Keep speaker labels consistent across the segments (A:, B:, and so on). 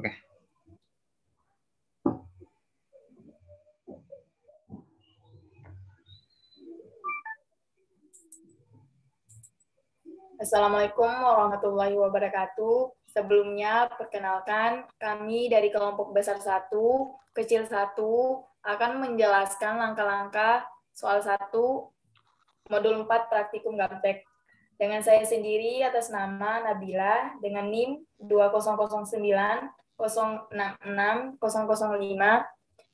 A: Oke.
B: Assalamualaikum warahmatullahi wabarakatuh. Sebelumnya, perkenalkan kami dari kelompok besar 1, kecil 1, akan menjelaskan langkah-langkah soal 1, modul 4 praktikum Gaptek. Dengan saya sendiri atas nama Nabila dengan NIM 2009066005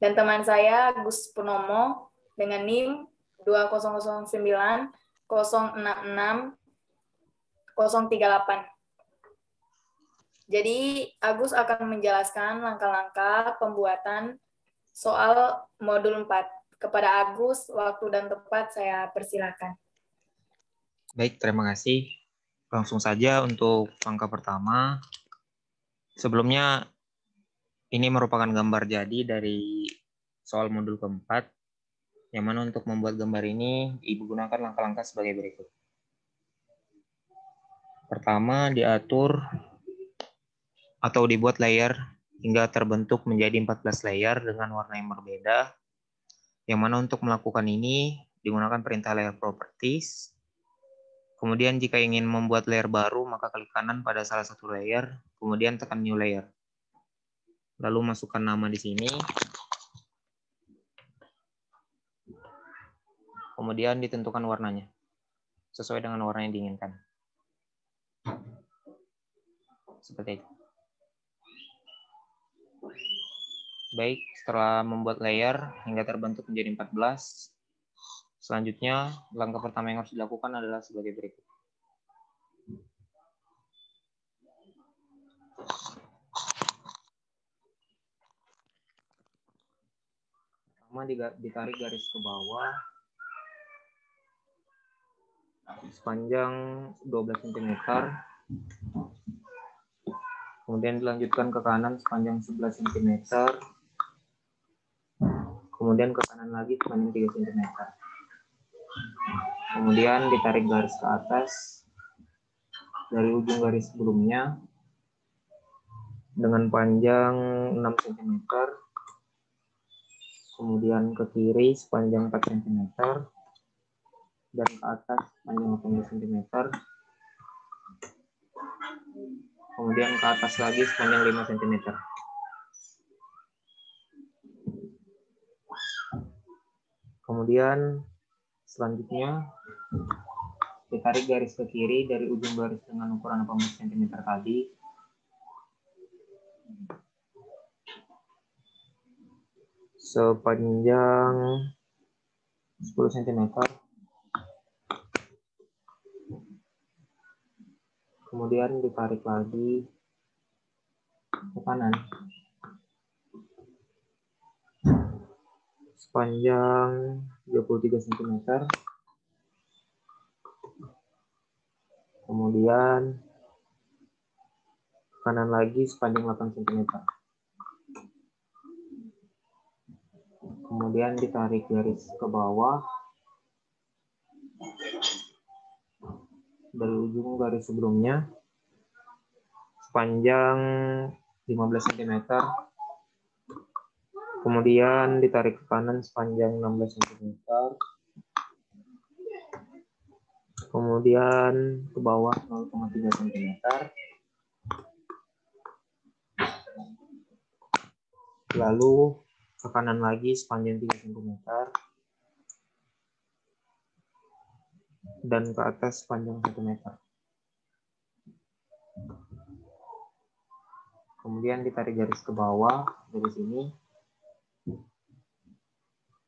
B: dan teman saya Gus Purnomo dengan NIM 2009066038. Jadi Agus akan menjelaskan langkah-langkah pembuatan soal modul 4. Kepada Agus, waktu dan tempat saya persilakan.
A: Baik, terima kasih. Langsung saja untuk langkah pertama. Sebelumnya, ini merupakan gambar jadi dari soal modul keempat, yang mana untuk membuat gambar ini, Ibu gunakan langkah-langkah sebagai berikut. Pertama, diatur atau dibuat layer hingga terbentuk menjadi 14 layer dengan warna yang berbeda, yang mana untuk melakukan ini digunakan perintah layer properties. Kemudian jika ingin membuat layer baru, maka klik kanan pada salah satu layer, kemudian tekan new layer. Lalu masukkan nama di sini. Kemudian ditentukan warnanya, sesuai dengan warna yang diinginkan. Seperti itu. Baik, setelah membuat layer hingga terbentuk menjadi 14, selanjutnya, langkah pertama yang harus dilakukan adalah sebagai berikut. Pertama, ditarik garis ke bawah sepanjang 12 cm. Kemudian dilanjutkan ke kanan sepanjang 11 cm. Kemudian ke kanan lagi sepanjang 3 cm. Kemudian ditarik garis ke atas dari ujung garis sebelumnya dengan panjang 6 cm. Kemudian ke kiri sepanjang 4 cm. Dan ke atas sepanjang 18 cm. Kemudian ke atas lagi sepanjang 5 cm. Kemudian selanjutnya ditarik garis ke kiri dari ujung garis dengan ukuran 18 cm tadi. Sepanjang 10 cm. Kemudian ditarik lagi ke kanan sepanjang 23 cm. Kemudian ke kanan lagi sepanjang 8 cm. Kemudian ditarik garis ke bawah dari ujung garis sebelumnya sepanjang 15 cm. Kemudian ditarik ke kanan sepanjang 16 cm. Kemudian ke bawah 0,3 cm. Lalu ke kanan lagi sepanjang 3 cm. Dan ke atas sepanjang 1 meter. Kemudian ditarik garis ke bawah dari sini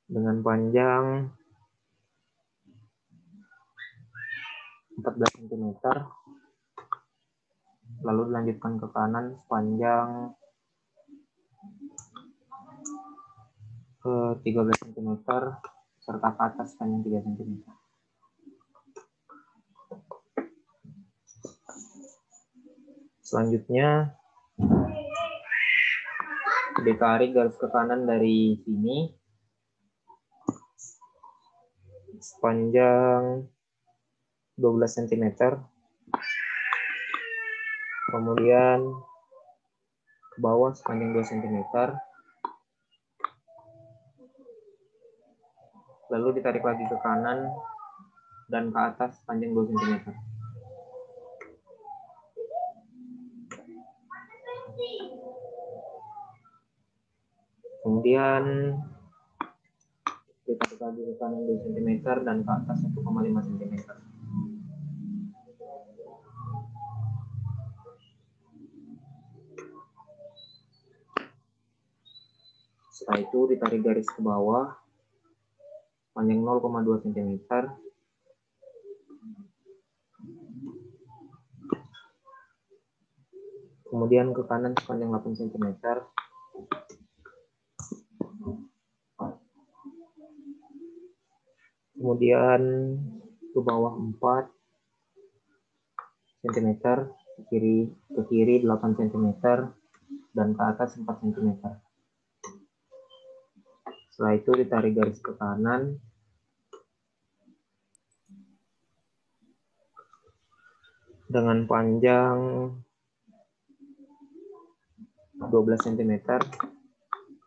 A: dengan panjang 14 cm. Lalu dilanjutkan ke kanan sepanjang ke 13 cm serta ke atas sepanjang 3 cm. Selanjutnya ditarik garis ke kanan dari sini sepanjang 12 cm. Kemudian ke ke bawah sepanjang 2 cm, lalu ditarik lagi ke kanan dan ke atas sepanjang 2 cm. Kemudian ditarik lagi ke kanan 2 cm dan ke atas 1,5 cm. Setelah itu ditarik garis ke bawah panjang 0,2 cm. Kemudian ke kanan sepanjang 8 cm. Kemudian ke bawah 4 cm, ke kiri 8 cm, dan ke atas 4 cm. Setelah itu ditarik garis ke kanan dengan panjang 12 cm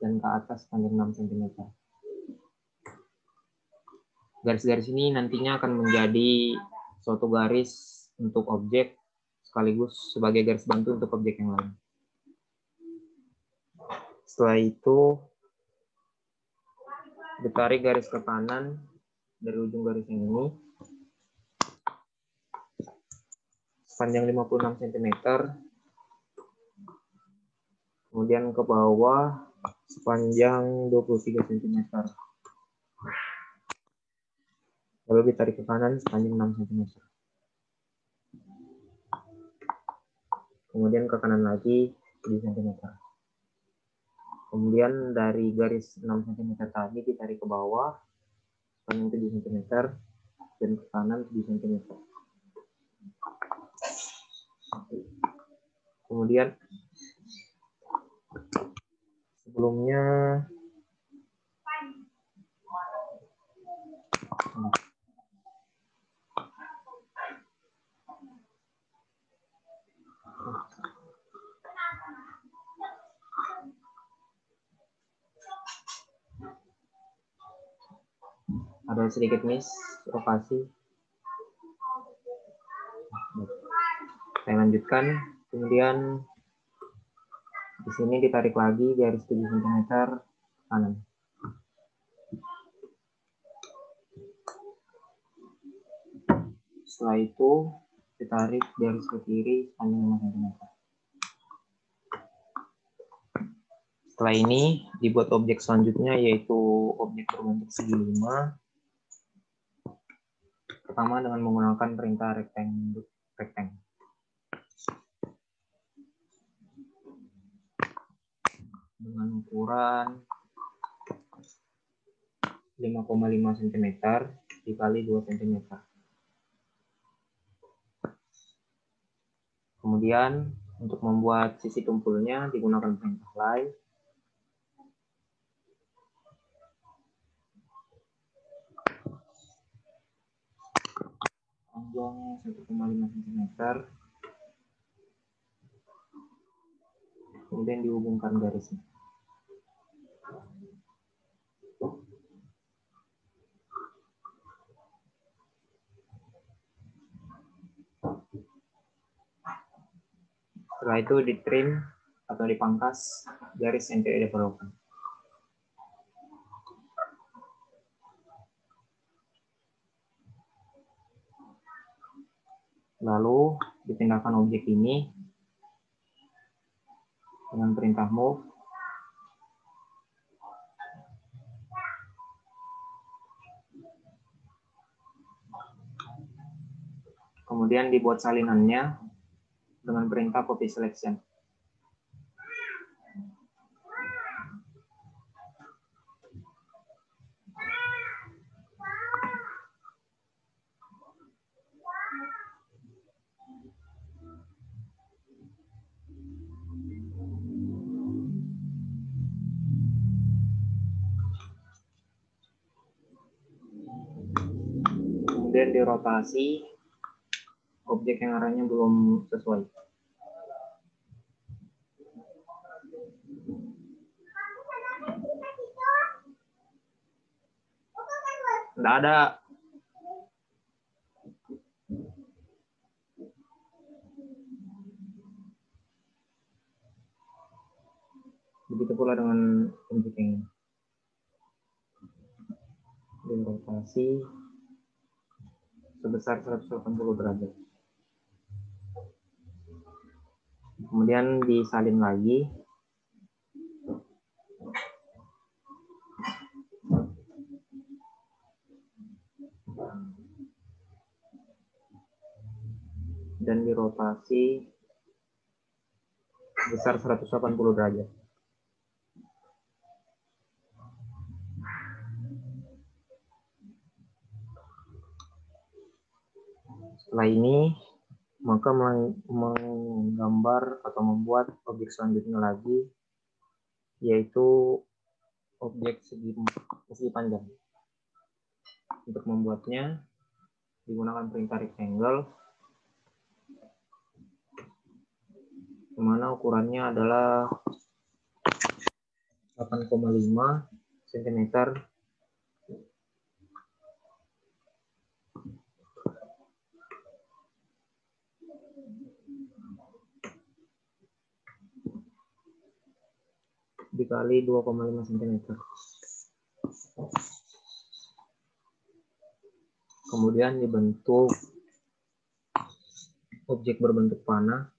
A: dan ke atas panjang 6 cm. Garis-garis ini nantinya akan menjadi suatu garis untuk objek sekaligus sebagai garis bantu untuk objek yang lain. Setelah itu ditarik garis ke kanan dari ujung garis yang ini sepanjang 56 cm, kemudian ke bawah sepanjang 23 cm, lalu ditarik ke kanan sepanjang 6 cm, kemudian ke kanan lagi 7 cm, kemudian dari garis 6 cm tadi ditarik ke bawah sepanjang 7 cm dan ke kanan 7 cm. Kemudian sebelumnya ada sedikit miss lokasi. Saya lanjutkan. Kemudian di sini ditarik lagi garis 7 cm kanan. Setelah itu ditarik garis ke kiri sepanjang 5 cm. Setelah ini dibuat objek selanjutnya, yaitu objek berbentuk segi 5. Pertama dengan menggunakan perintah rectangle. Dengan ukuran 5,5 cm dikali 2 cm. Kemudian untuk membuat sisi tumpulnya digunakan perintah line. Panjang 1,5 cm. Kemudian dihubungkan garisnya. Setelah itu ditrim atau dipangkas garis yang tidak diperlukan. Lalu dipindahkan objek ini dengan perintah move. Kemudian dibuat salinannya dengan perintah copy selection. Kemudian dirotasi objek yang arahnya belum sesuai. Nggak ada. Begitu pula dengan objek ini. Dirotasi sebesar 180 derajat. Kemudian disalin lagi. Dan dirotasi besar 180 derajat. Setelah ini, maka menggambar atau membuat objek selanjutnya lagi, yaitu objek segi panjang. Untuk membuatnya, digunakan perintah rectangle, di mana ukurannya adalah 8,5 cm dikali 2,5 cm. Kemudian dibentuk objek berbentuk panah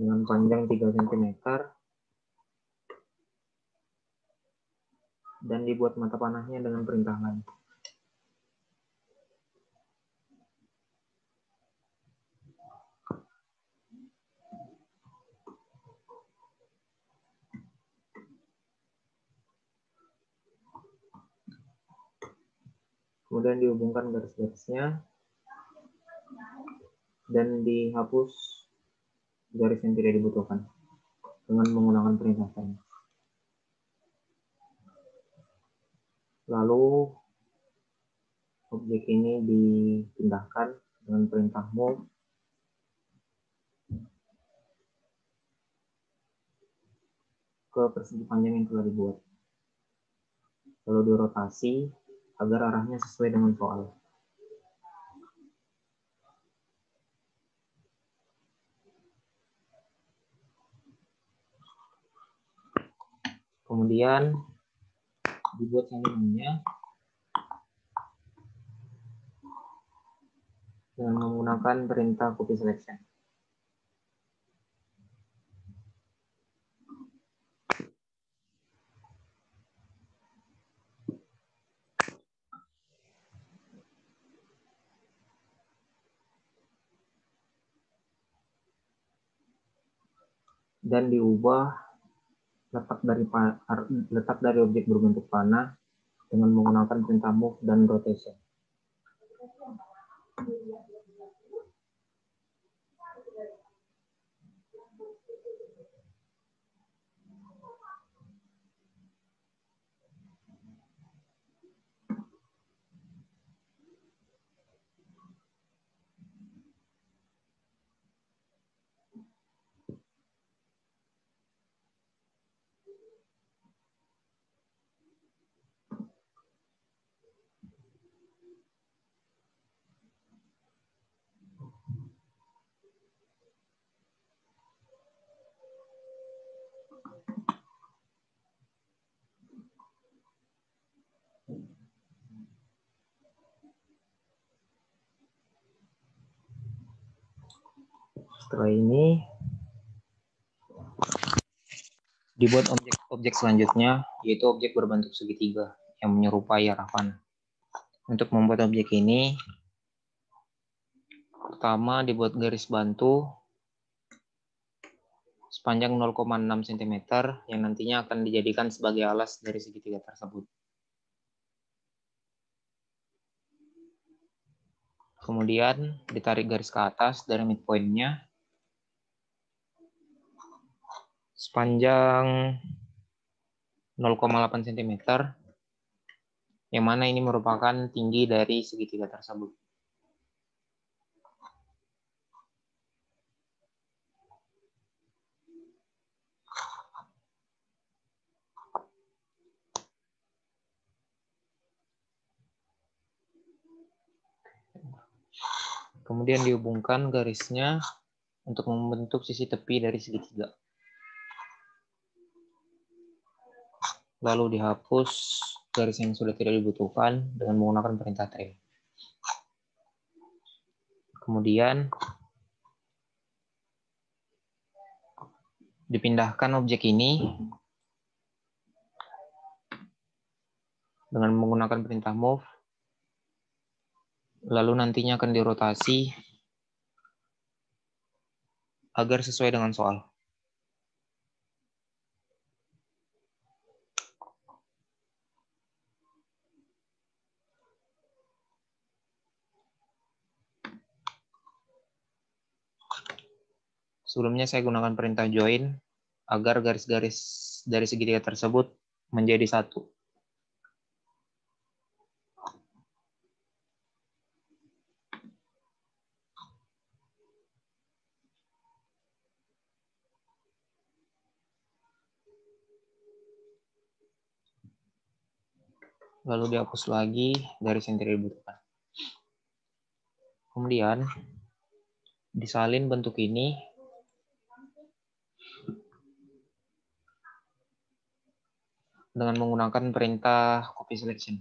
A: dengan panjang 3 cm dan dibuat mata panahnya dengan perintah lain. Kemudian dihubungkan garis-garisnya dan dihapus garis yang tidak dibutuhkan dengan menggunakan perintah sign. Lalu objek ini dipindahkan dengan perintah move ke persegi panjang yang telah dibuat. Lalu dirotasi agar arahnya sesuai dengan soal. Kemudian dibuat salinannya dengan menggunakan perintah copy selection. Dan diubah letak dari objek berbentuk panah dengan menggunakan perintah move dan rotation. Setelah ini dibuat objek selanjutnya, yaitu objek berbentuk segitiga yang menyerupai arah panah. Untuk membuat objek ini, pertama dibuat garis bantu sepanjang 0,6 cm yang nantinya akan dijadikan sebagai alas dari segitiga tersebut. Kemudian ditarik garis ke atas dari midpoint-nya sepanjang 0,8 cm, yang mana ini merupakan tinggi dari segitiga tersebut. Kemudian dihubungkan garisnya untuk membentuk sisi tepi dari segitiga. Lalu dihapus garis yang sudah tidak dibutuhkan dengan menggunakan perintah trim. Kemudian dipindahkan objek ini dengan menggunakan perintah move, lalu nantinya akan dirotasi agar sesuai dengan soal. Sebelumnya saya gunakan perintah join agar garis-garis dari segitiga tersebut menjadi satu. Lalu dihapus lagi garis yang tidak dibutuhkan. Kemudian disalin bentuk ini dengan menggunakan perintah copy selection.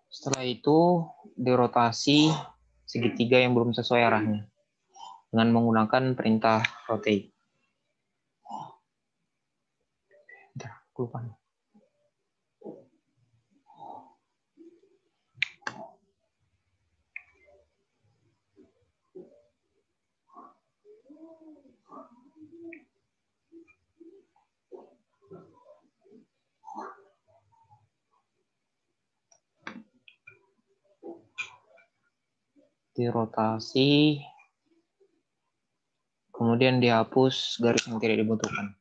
A: Setelah itu dirotasi segitiga yang belum sesuai arahnya dengan menggunakan perintah rotate. Bentar, aku lupa. Dirotasi, kemudian dihapus garis yang tidak dibutuhkan.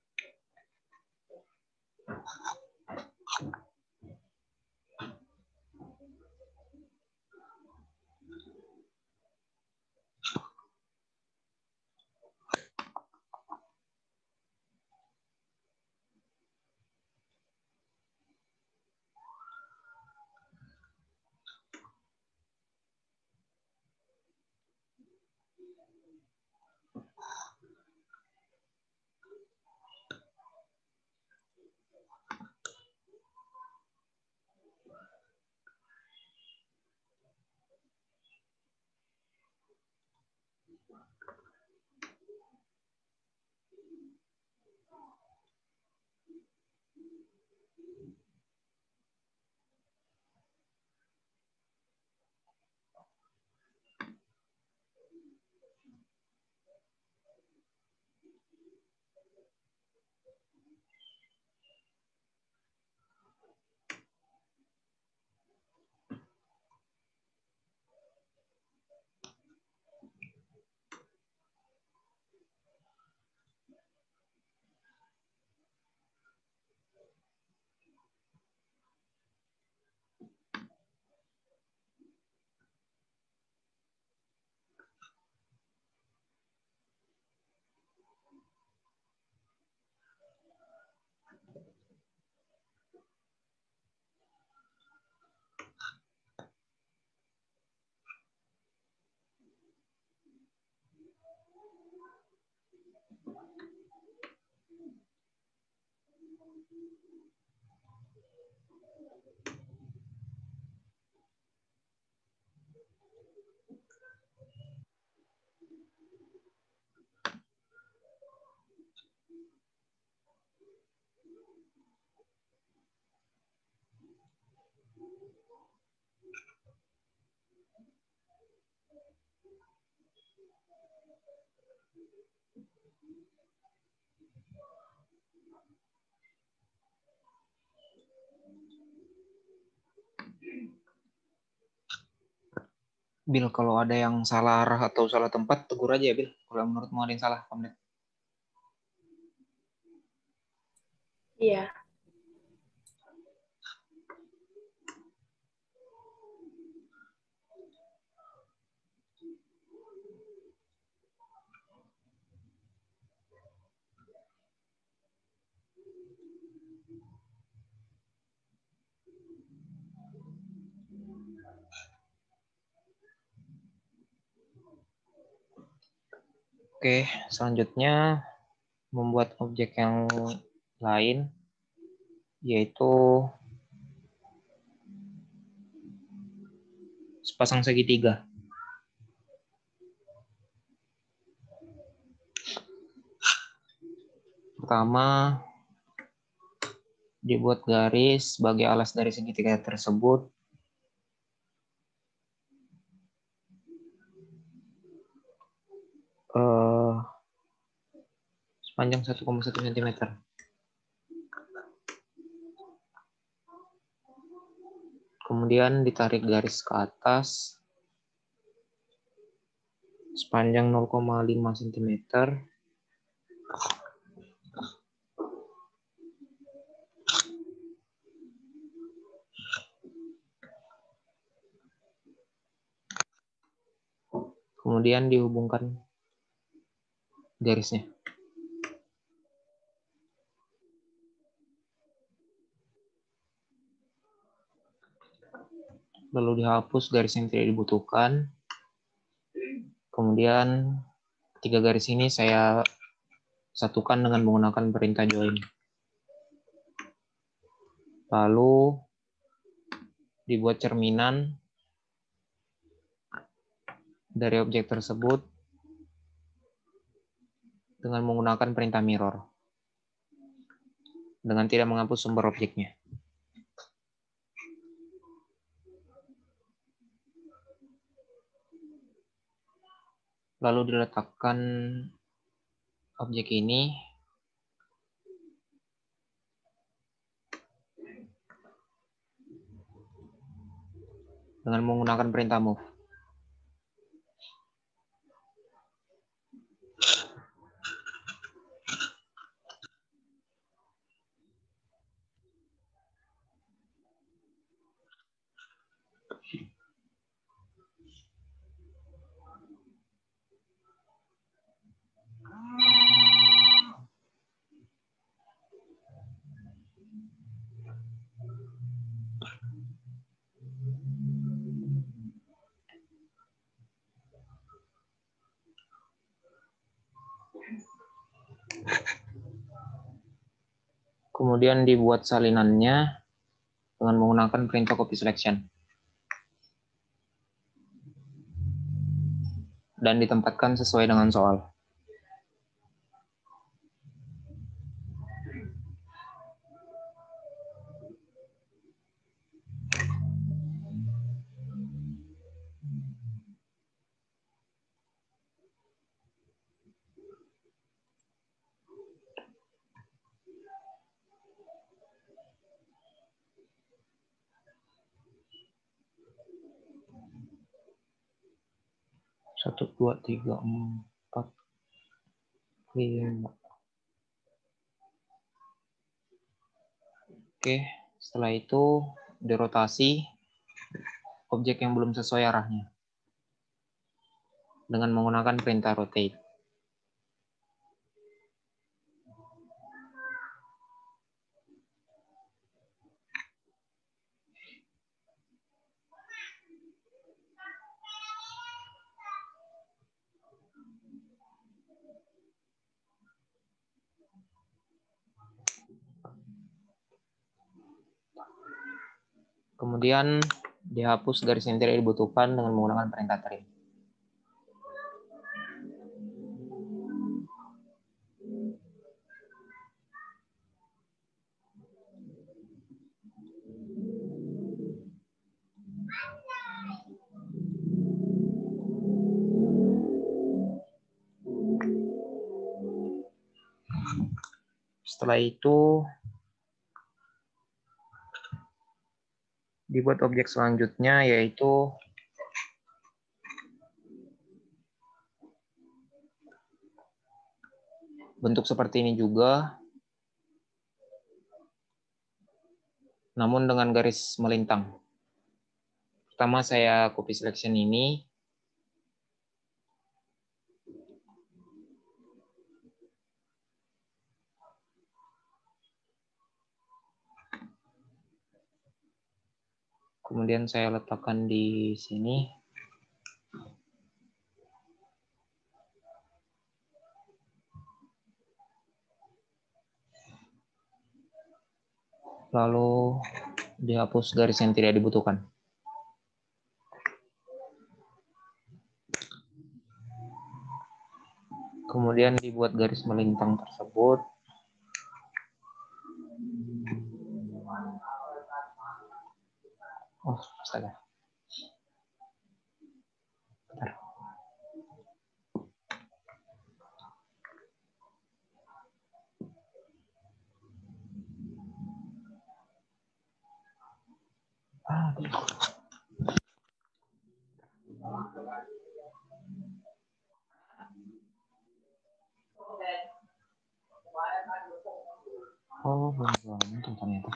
A: Bil, kalau ada yang salah arah atau salah tempat, tegur aja ya, Bil. Kalau menurutmu ada yang salah, Pamlet.
B: Iya.
A: Oke, selanjutnya membuat objek yang lain, yaitu sepasang segitiga. Pertama, dibuat garis sebagai alas dari segitiga tersebut. Sepanjang 1,1 cm. Kemudian ditarik garis ke atas sepanjang 0,5 cm. Kemudian dihubungkan garisnya. Lalu dihapus garis yang tidak dibutuhkan. Kemudian 3 garis ini saya satukan dengan menggunakan perintah join. Lalu dibuat cerminan dari objek tersebut dengan menggunakan perintah mirror, dengan tidak menghapus sumber objeknya. Lalu diletakkan objek ini dengan menggunakan perintah move. Kemudian dibuat salinannya dengan menggunakan perintah copy selection. Dan ditempatkan sesuai dengan soal. Satu, dua, tiga, empat, lima. Oke, setelah itu dirotasi objek yang belum sesuai arahnya dengan menggunakan perintah rotate. Kemudian dihapus garis yang tidak dibutuhkan dengan menggunakan perintah trim. Setelah itu dibuat objek selanjutnya, yaitu bentuk seperti ini juga, namun dengan garis melintang. Pertama saya copy selection ini. Kemudian saya letakkan di sini. Lalu dihapus garis yang tidak dibutuhkan. Kemudian dibuat garis melintang tersebut. Oh, astaga. Bentar. Oh, belum ternyata.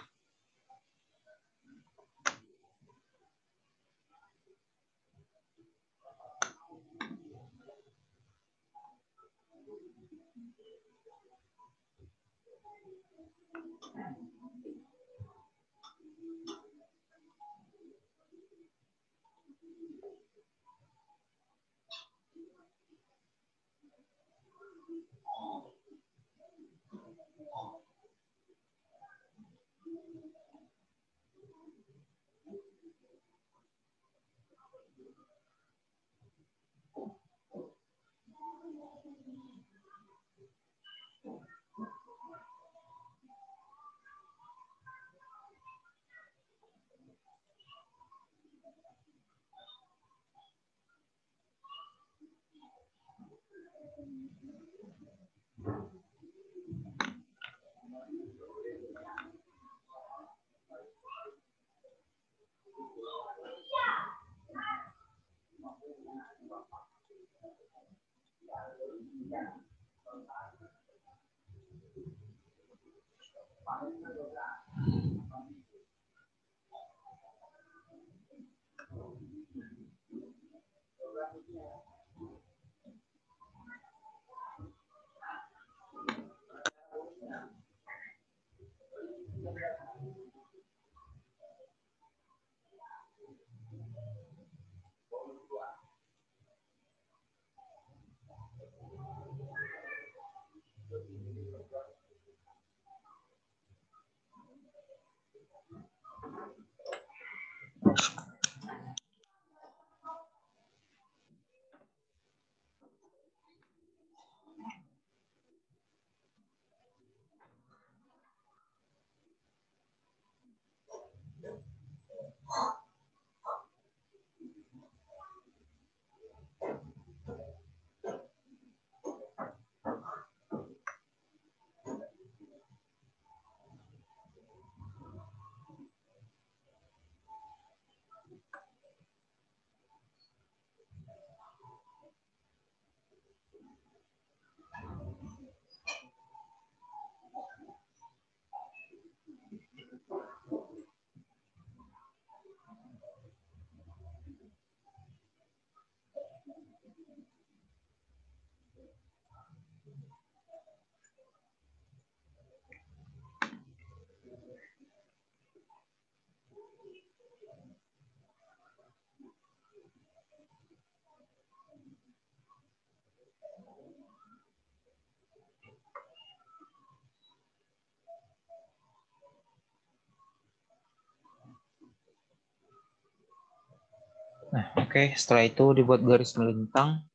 A: Nah, oke. Setelah itu dibuat garis melintang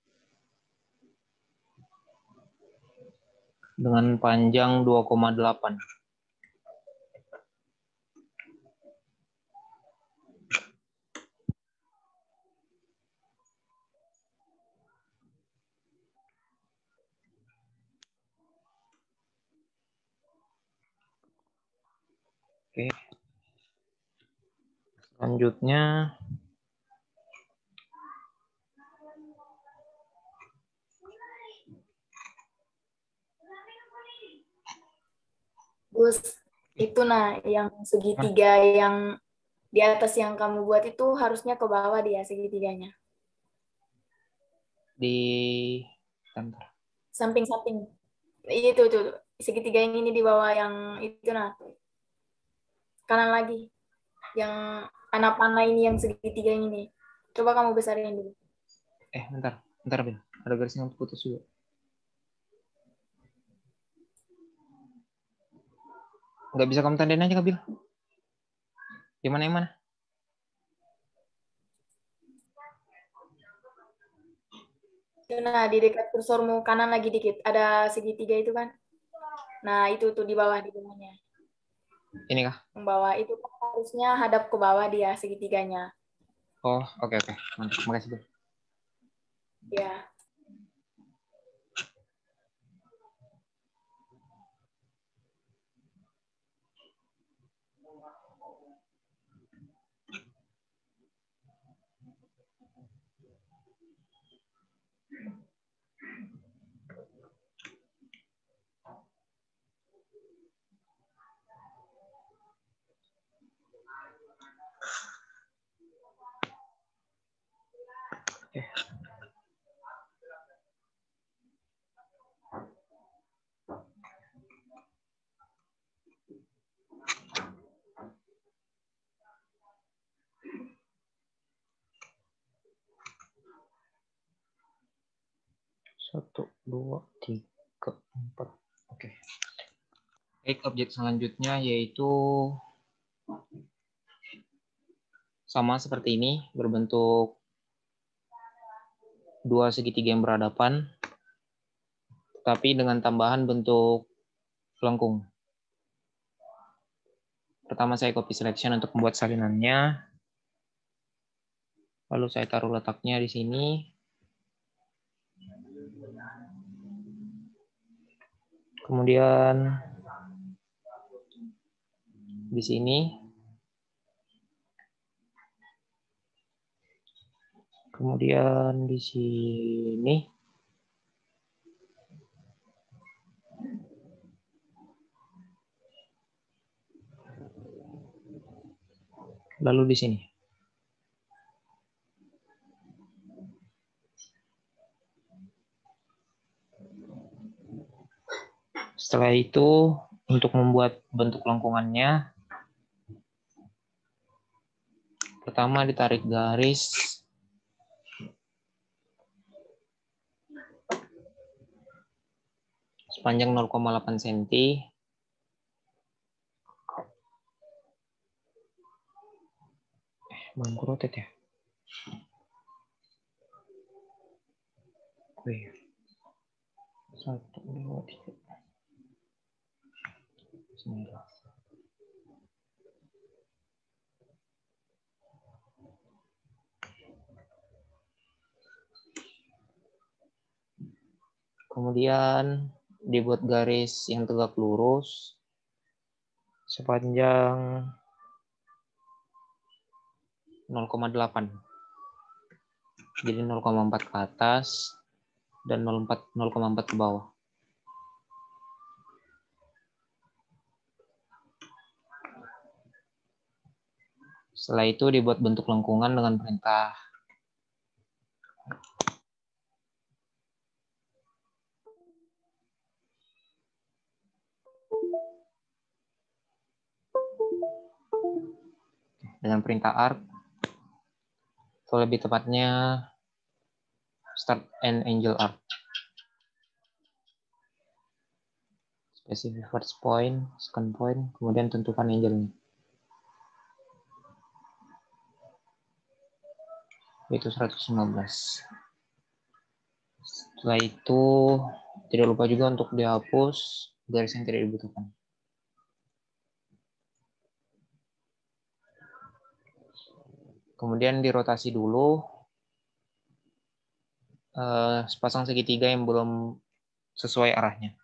A: dengan panjang 2,8. Oke. Selanjutnya
B: Gus, itu nah yang segitiga yang di atas yang kamu buat itu harusnya ke bawah dia segitiganya.
A: di bentar.
B: Samping-samping. Itu segitiga yang ini di bawah yang itu nah. Kanan lagi. Yang anak panah ini yang segitiga yang ini. Coba kamu besarin dulu.
A: Bentar, Ben. Ada garis yang putus juga. Nggak bisa kamu tandain aja, Kabil. Yang mana yang mana?
B: Nah, di dekat kursormu kanan lagi dikit. Ada segitiga itu kan. Nah, itu tuh di bawah di bawahnya.
A: Ini kah?
B: Yang bawah itu kan harusnya hadap ke bawah dia segitiganya.
A: Oh, oke. Mantap. Makasih, Ben.
B: Ya.
A: Oke. 1, 2, 3, 4. Oke. Baik, objek selanjutnya yaitu sama seperti ini, berbentuk dua segitiga yang berhadapan, tapi dengan tambahan bentuk lengkung. Pertama saya copy selection untuk membuat salinannya. Lalu saya taruh letaknya di sini. Kemudian di sini. Kemudian di sini. Lalu di sini. Setelah itu, untuk membuat bentuk lengkungannya, pertama ditarik garis sepanjang 0,8 cm. Belum kurotet ya? Wih. 1, 2, 3. Bismillah. Kemudian dibuat garis yang tegak lurus sepanjang 0,8. Jadi 0,4 ke atas dan 0,4 ke bawah. Setelah itu dibuat bentuk lengkungan dengan perintah arc, atau lebih tepatnya start and angel arc. Specific first point, second point, kemudian tentukan angelnya. yaitu 115. Setelah itu tidak lupa juga untuk dihapus garis yang tidak dibutuhkan. Kemudian dirotasi dulu sepasang segitiga yang belum sesuai arahnya.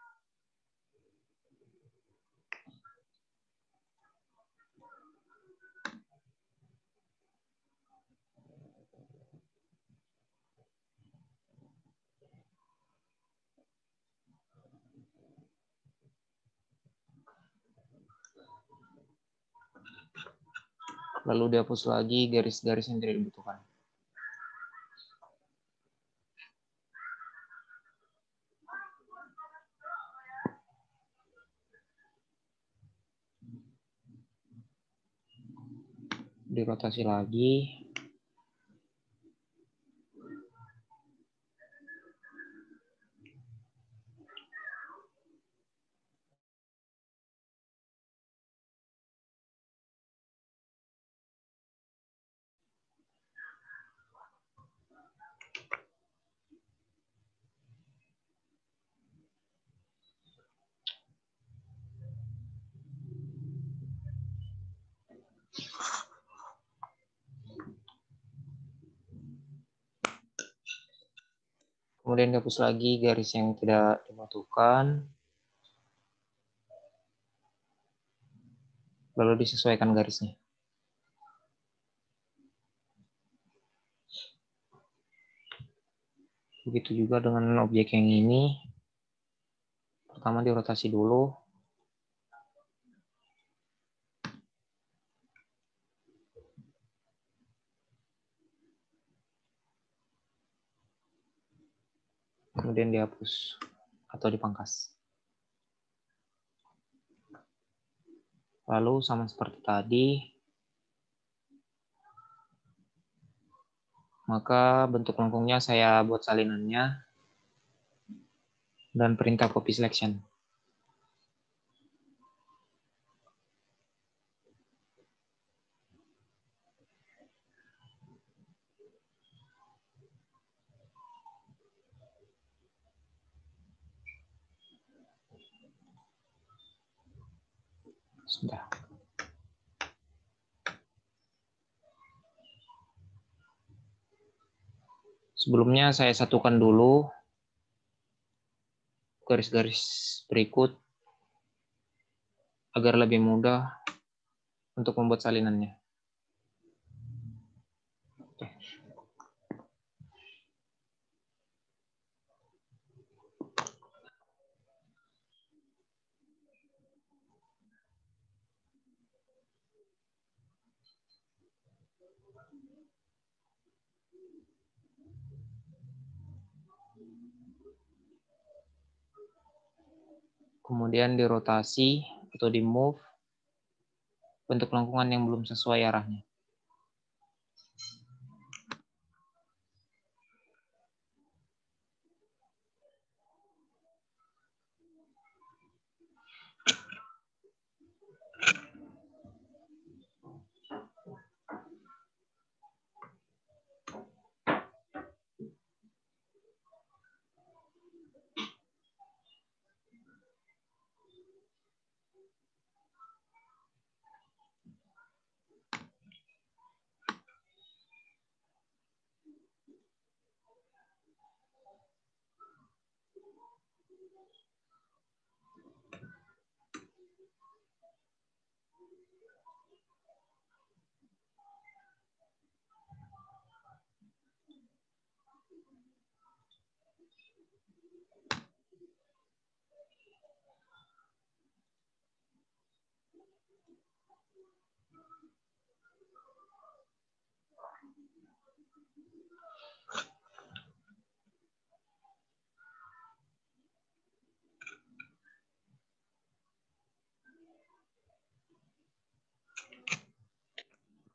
A: Lalu dihapus lagi garis-garis yang tidak dibutuhkan. Dirotasi lagi. Kemudian dihapus lagi garis yang tidak dibutuhkan. Lalu disesuaikan garisnya. Begitu juga dengan objek yang ini. Pertama dirotasi dulu. Kemudian dihapus atau dipangkas. Lalu sama seperti tadi, maka bentuk lengkungnya saya buat salinannya dan perintah copy selection. Sudah. Sebelumnya saya satukan dulu garis-garis berikut agar lebih mudah untuk membuat salinannya. Kemudian dirotasi atau di move bentuk lengkungan yang belum sesuai arahnya.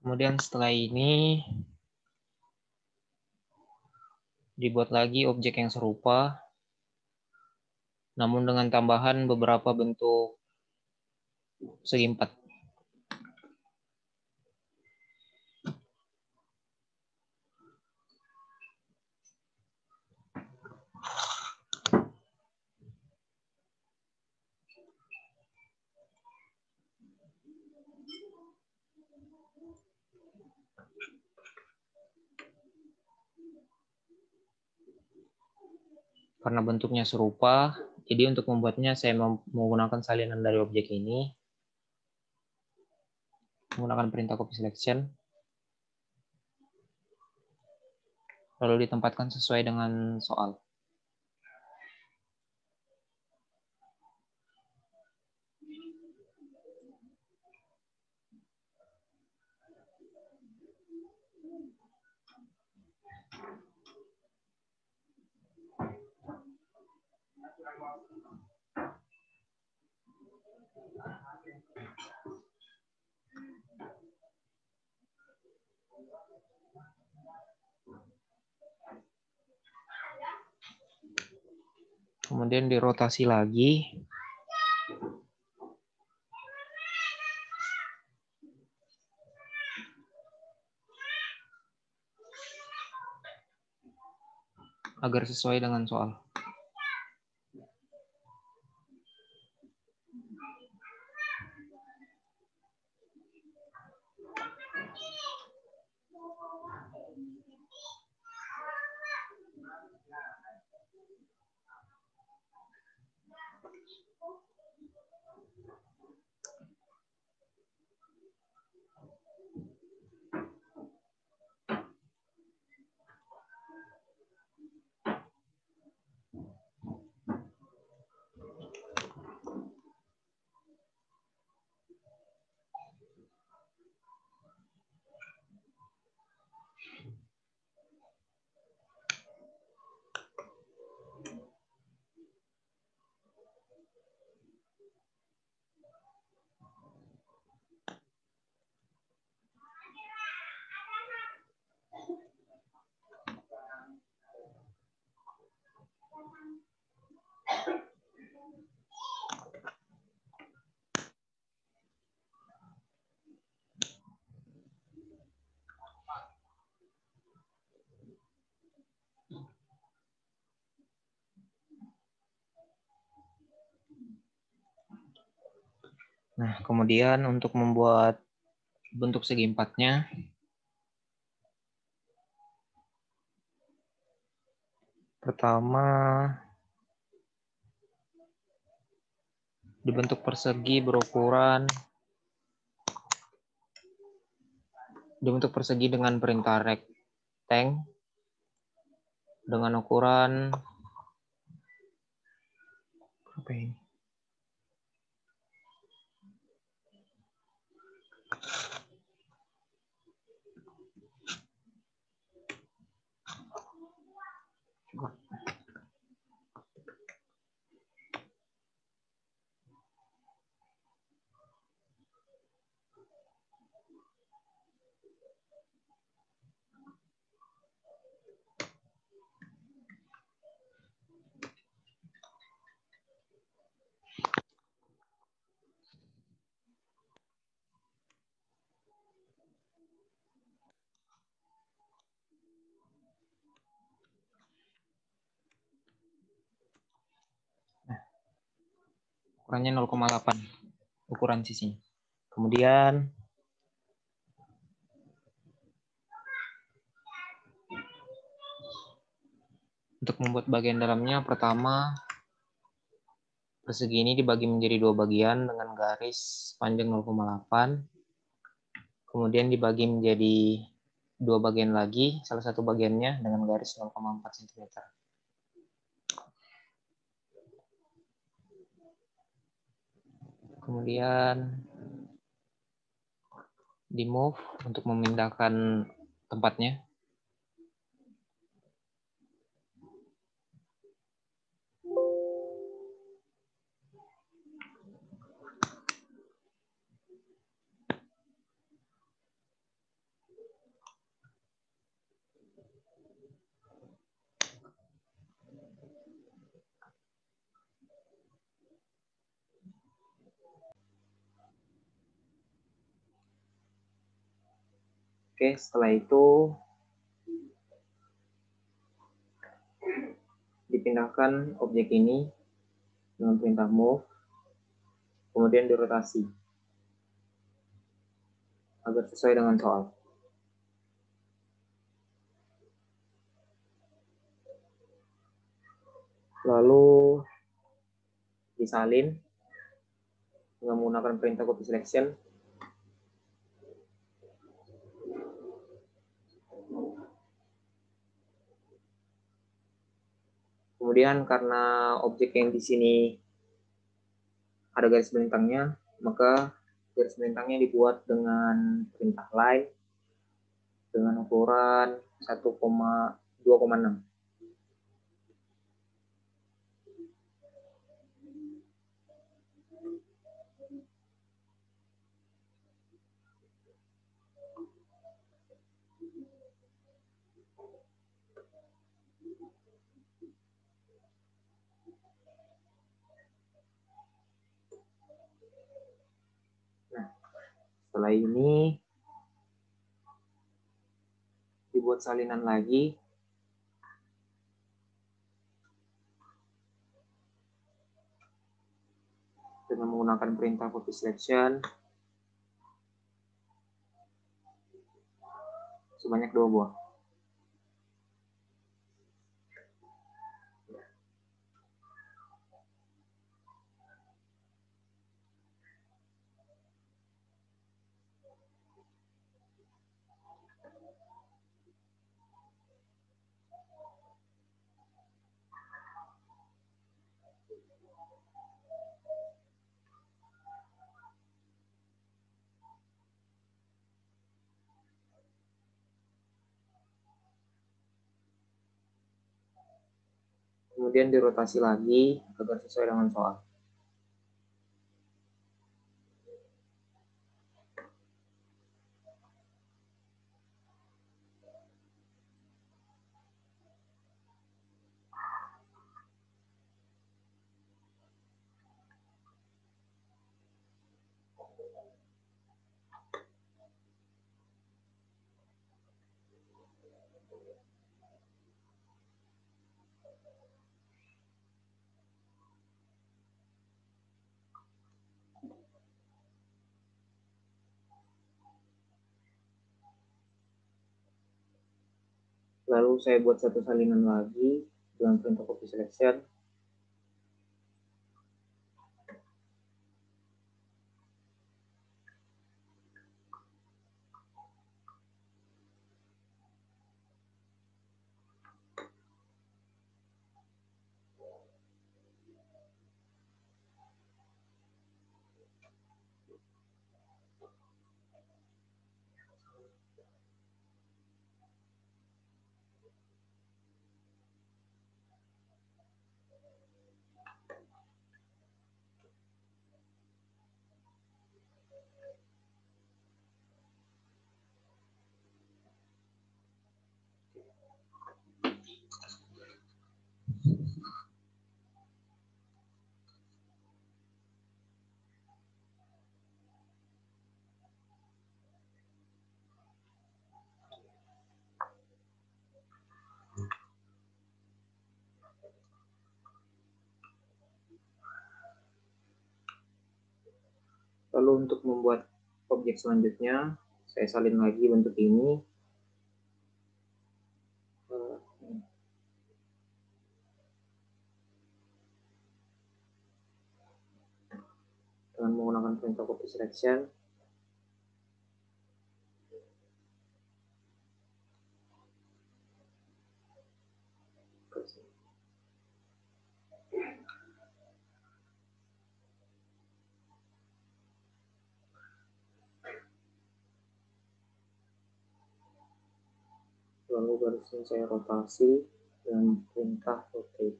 A: Kemudian setelah ini dibuat lagi objek yang serupa, namun dengan tambahan beberapa bentuk segi empat. Karena bentuknya serupa, jadi untuk membuatnya saya menggunakan salinan dari objek ini, menggunakan perintah copy selection, lalu ditempatkan sesuai dengan soal. Kemudian dirotasi lagi. Agar sesuai dengan soal. Nah, kemudian untuk membuat bentuk segi empatnya, pertama dibentuk persegi dengan perintah rectangle dengan ukuran apa ini? Ukurannya 0,8 ukuran sisinya. Kemudian untuk membuat bagian dalamnya, pertama persegi ini dibagi menjadi dua bagian dengan garis panjang 0,8. Kemudian dibagi menjadi dua bagian lagi, salah satu bagiannya dengan garis 0,4 cm. Kemudian di move untuk memindahkan tempatnya. Oke, setelah itu dipindahkan objek ini dengan perintah move, kemudian dirotasi agar sesuai dengan soal. lalu disalin dengan menggunakan perintah copy selection. Kemudian karena objek yang di sini ada garis melintangnya, maka garis melintangnya dibuat dengan perintah line dengan ukuran 2,6. Nah, setelah ini dibuat salinan lagi dengan menggunakan perintah copy selection sebanyak 2 buah. Kemudian dirotasi lagi agar sesuai dengan soal. Lalu saya buat satu salinan lagi dengan perintah copy selection. Lalu untuk membuat objek selanjutnya, saya salin lagi bentuk ini. Dengan menggunakan perintah copy selection. Lalu garisnya saya rotasi dengan perintah rotate.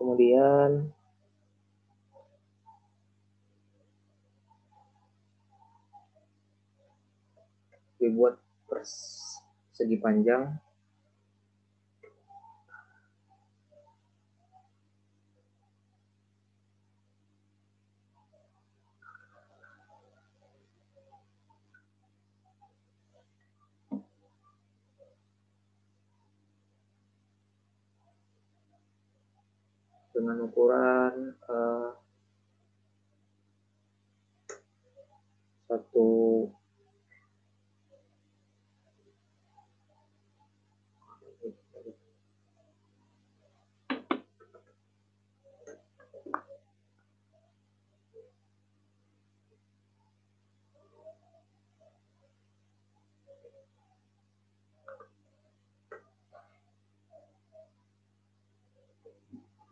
A: Kemudian dibuat persegi panjang dengan ukuran 1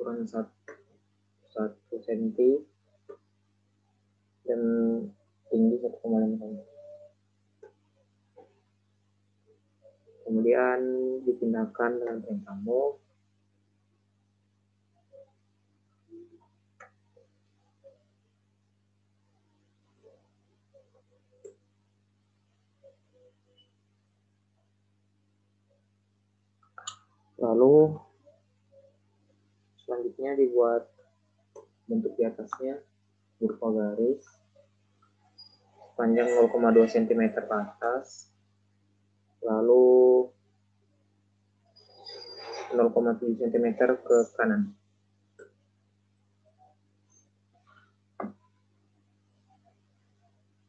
A: ukuran 1 cm dan tinggi 1,5 cm. Kemudian dipindahkan dengan perintah move. Lalu selanjutnya dibuat bentuk di atasnya berupa garis panjang 0,2 cm ke atas, lalu 0,7 cm ke kanan.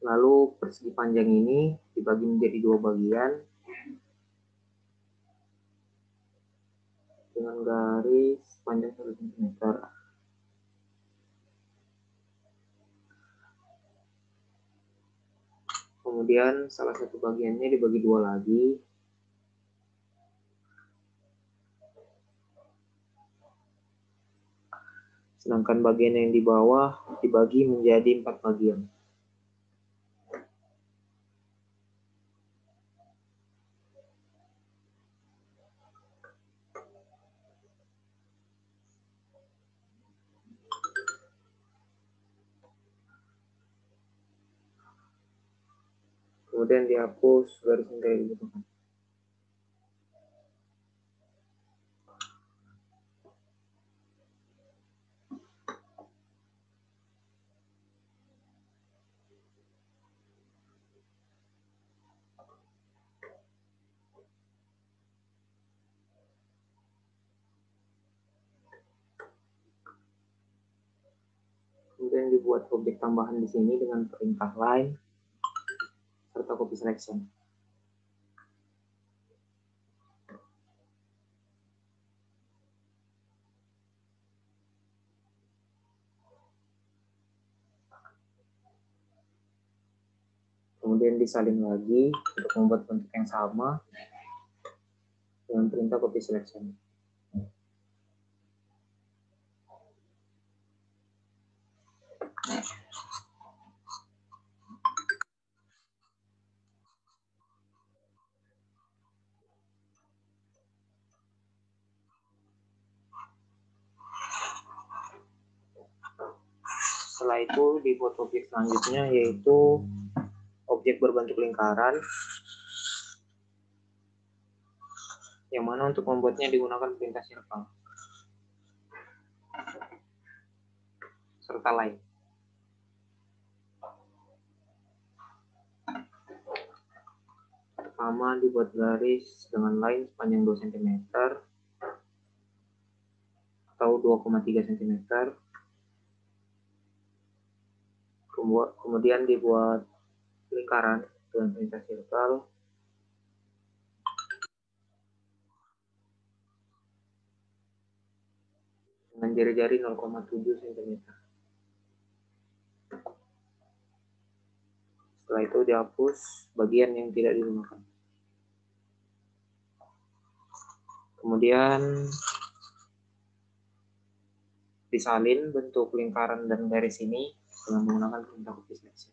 A: Lalu persegi panjang ini dibagi menjadi 2 bagian dengan garis panjang 1 cm. Kemudian salah satu bagiannya dibagi 2 lagi. Sedangkan bagian yang di bawah dibagi menjadi 4 bagian. Kemudian dihapus garis yang tidak dibutuhkan. Kemudian dibuat objek tambahan di sini dengan perintah line serta copy selection. Kemudian disalin lagi untuk membuat bentuk yang sama dengan perintah copy selection. Setelah itu dibuat objek selanjutnya, yaitu objek berbentuk lingkaran, yang mana untuk membuatnya digunakan perintah circle serta line. Pertama dibuat garis dengan line sepanjang 2 cm atau 2,3 cm. Kemudian dibuat lingkaran dengan perintah circle dengan jari-jari 0,7 cm. Setelah itu dihapus bagian yang tidak digunakan. Kemudian disalin bentuk lingkaran dan garis ini dengan menggunakan perintah copy selection.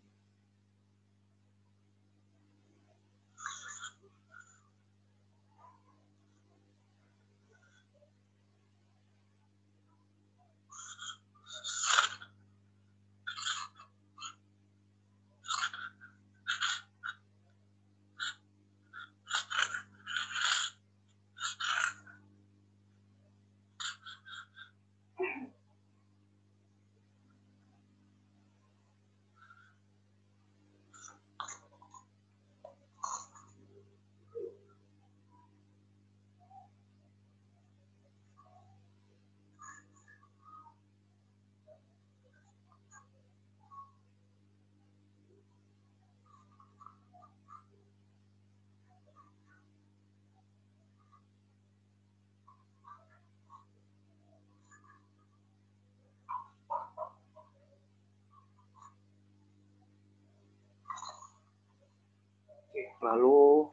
A: Lalu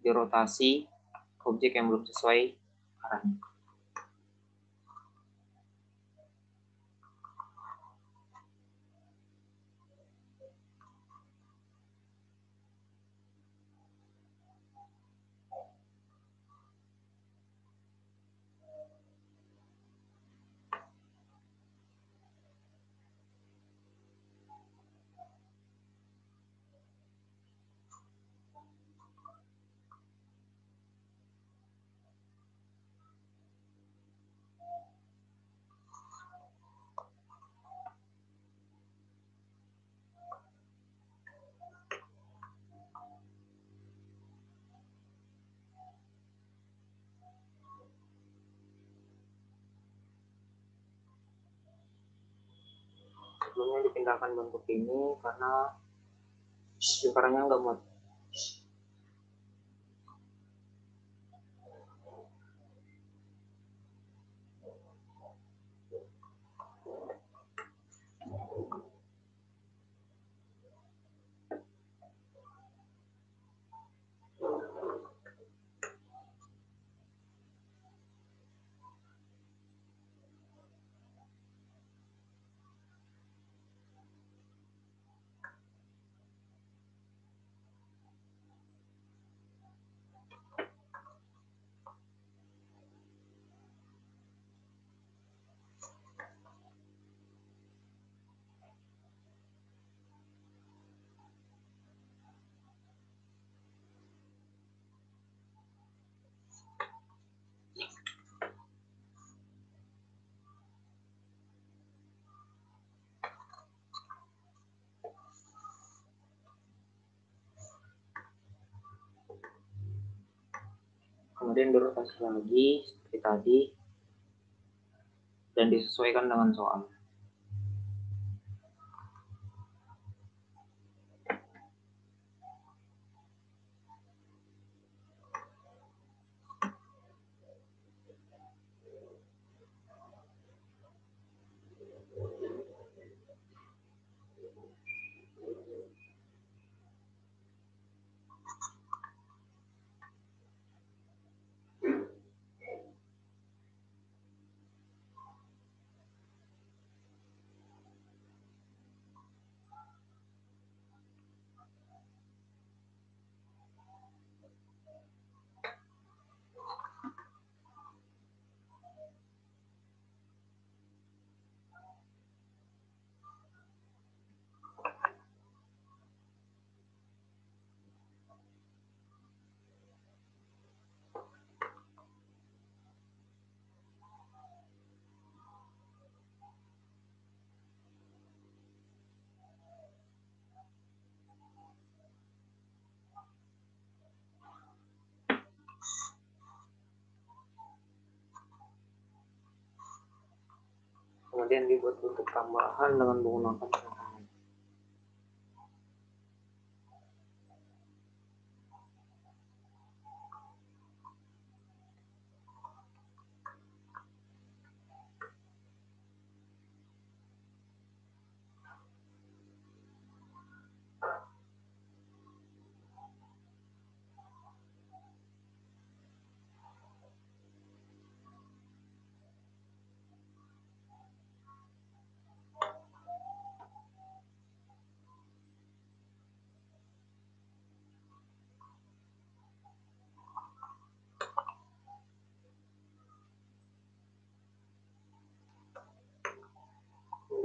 A: dirotasi objek yang belum sesuai arahnya. sebelumnya dipindahkan bentuk ini karena lingkarannya nggak muat. Kemudian dirotasi lagi seperti tadi dan disesuaikan dengan soal. Kemudian dibuat bentuk tambahan dengan menggunakan tangan.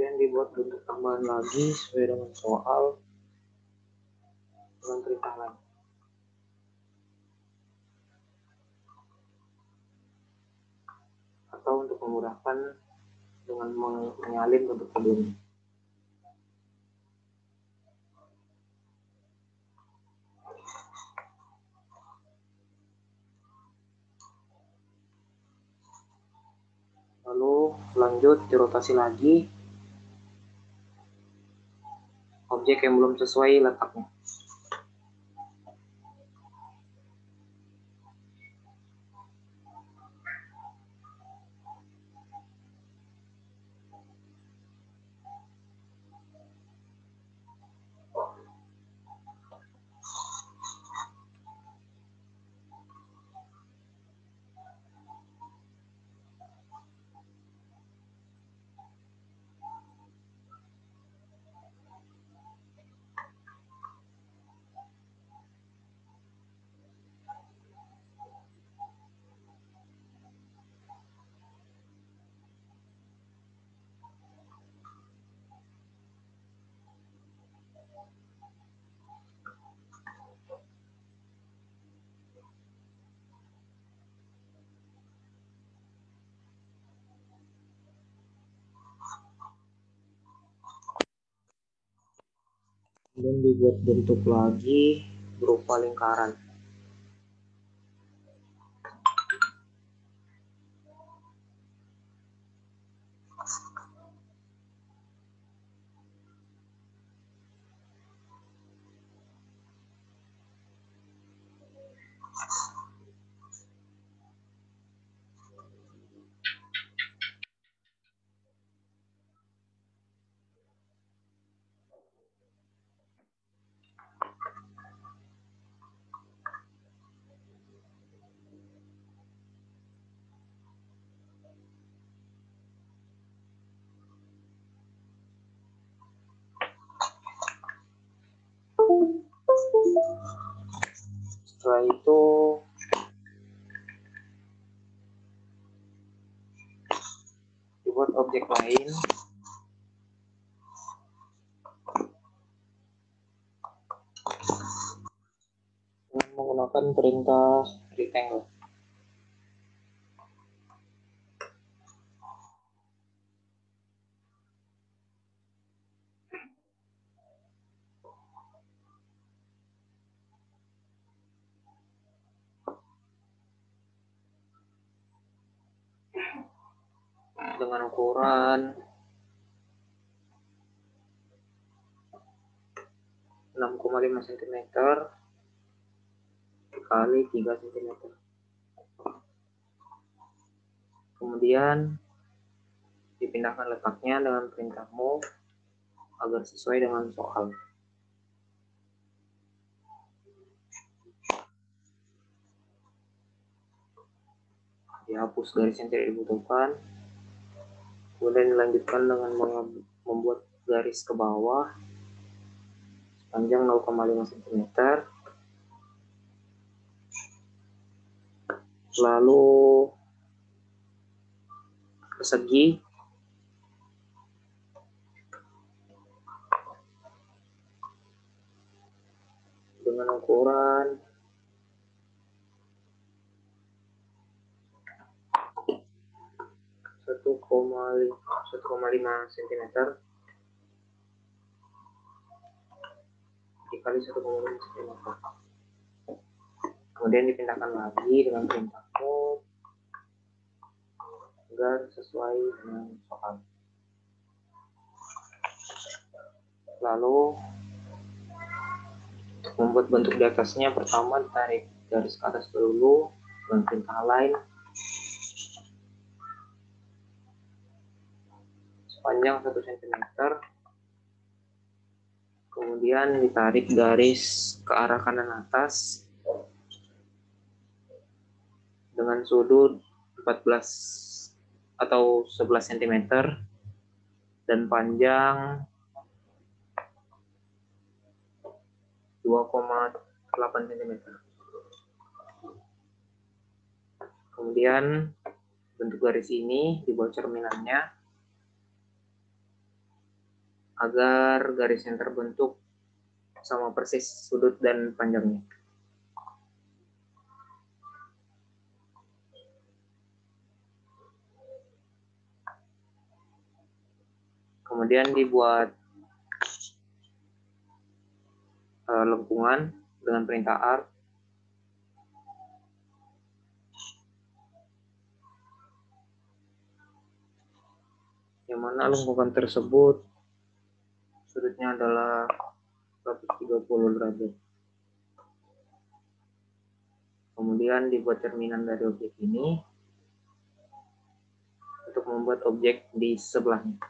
A: Kemudian dibuat bentuk tambahan lagi sesuai dengan soal dengan perintah lain. Atau untuk memudahkan dengan menyalin bentuk sebelumnya. Lalu lanjut dirotasi lagi objek yang belum sesuai letaknya. Kemudian dibuat bentuk lagi berupa lingkaran. Setelah itu dibuat objek lain dengan menggunakan perintah rectangle. Dengan ukuran 6,5 cm kali 3 cm. Kemudian dipindahkan letaknya dengan perintah move agar sesuai dengan soal. Dihapus garis yang tidak dibutuhkan. Kemudian dilanjutkan dengan membuat garis ke bawah panjang 0,5 cm. Lalu persegi dengan ukuran 1,5 cm dikali 1,5 cm. Kemudian dipindahkan lagi dengan perintah move agar sesuai dengan soal. Lalu membuat bentuk di atasnya, pertama tarik garis ke atas dulu dengan perintah align sepanjang 1 cm. Kemudian ditarik garis ke arah kanan atas dengan sudut 14 atau 11 cm dan panjang 2,8 cm. Kemudian bentuk garis ini dibuat cerminannya agar garis yang terbentuk sama persis sudut dan panjangnya. Kemudian dibuat lengkungan dengan perintah arc. Yang mana lengkungan tersebut sudutnya adalah 130 derajat. Kemudian dibuat cerminan dari objek ini untuk membuat objek di sebelahnya.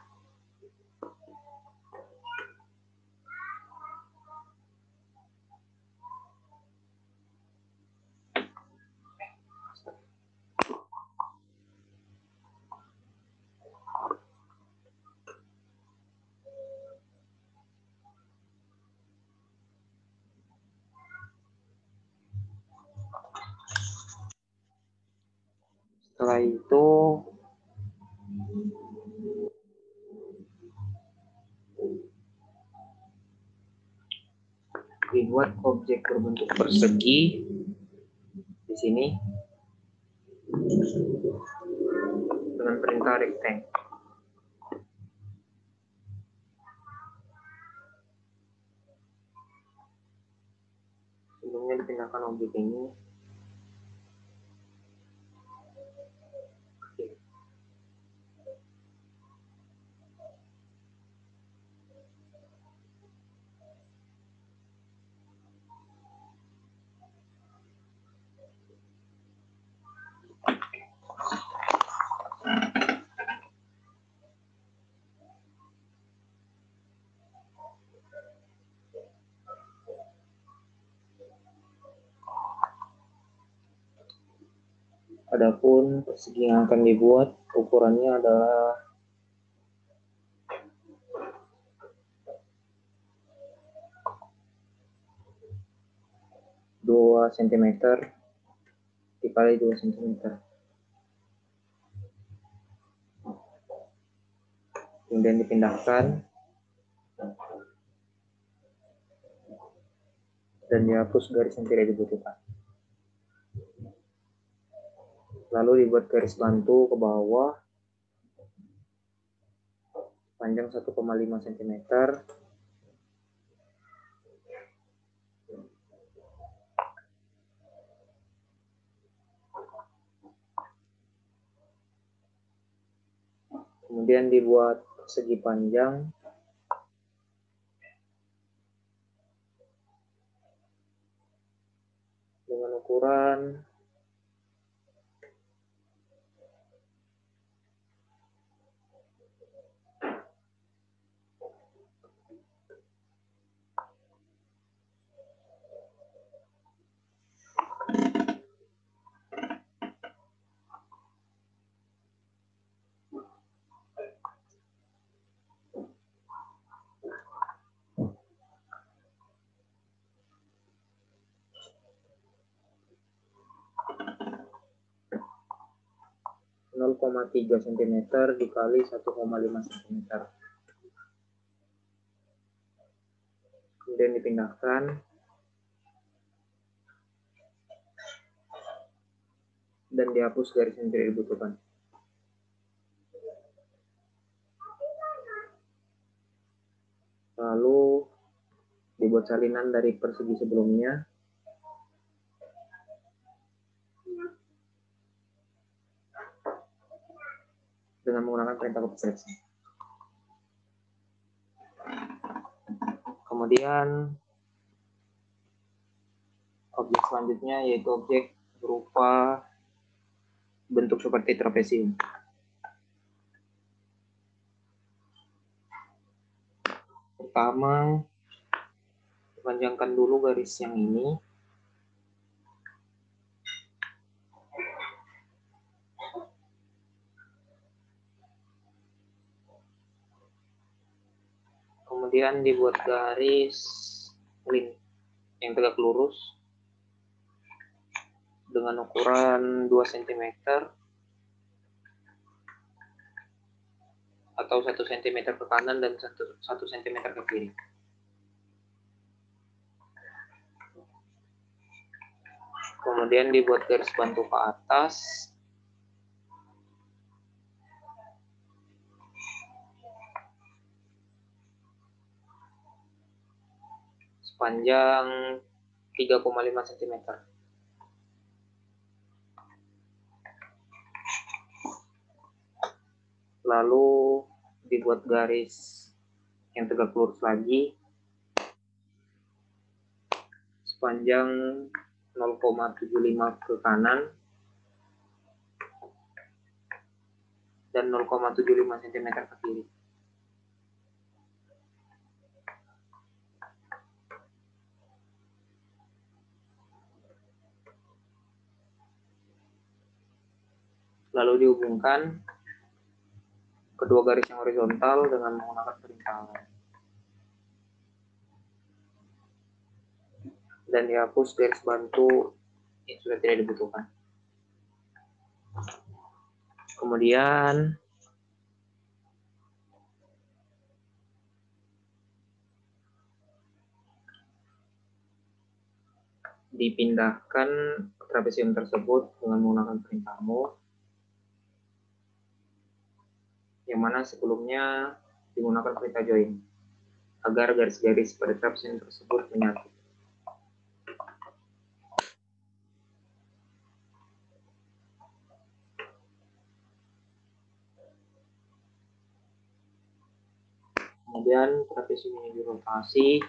A: Setelah itu dibuat objek berbentuk persegi di sini dengan perintah rectangle. Sebelumnya dipindahkan objek ini. Adapun persegi yang akan dibuat ukurannya adalah 2 2 cm dikali 2 cm. Kemudian dipindahkan dan dihapus garis yang tidak dibutuhkan. Lalu dibuat garis bantu ke bawah panjang 1,5 cm kemudian dibuat segi panjang dengan ukuran 0,3 cm dikali 1,5 cm. Kemudian dipindahkan dan dihapus garis yang tidak dibutuhkan. Lalu dibuat salinan dari persegi sebelumnya dengan menggunakan perintah kopi seleksi. Kemudian objek selanjutnya yaitu objek berupa bentuk seperti trapesium. Pertama, panjangkan dulu garis yang ini. Kemudian dibuat garis yang tegak lurus dengan ukuran 2 cm atau 1 cm ke kanan dan 1 cm ke kiri. Kemudian dibuat garis bantu ke atas sepanjang 3,5 cm. Lalu dibuat garis yang tegak lurus lagi sepanjang 0,75 ke kanan dan 0,75 cm ke kiri. Lalu dihubungkan kedua garis yang horizontal dengan menggunakan perintalan. Dan dihapus garis bantu yang sudah tidak dibutuhkan. Kemudian dipindahkan trapesium tersebut dengan menggunakan perintah move, yang mana sebelumnya digunakan perintah join agar garis-garis pada trapesium tersebut menyatu. Kemudian trapesium ini dirotasi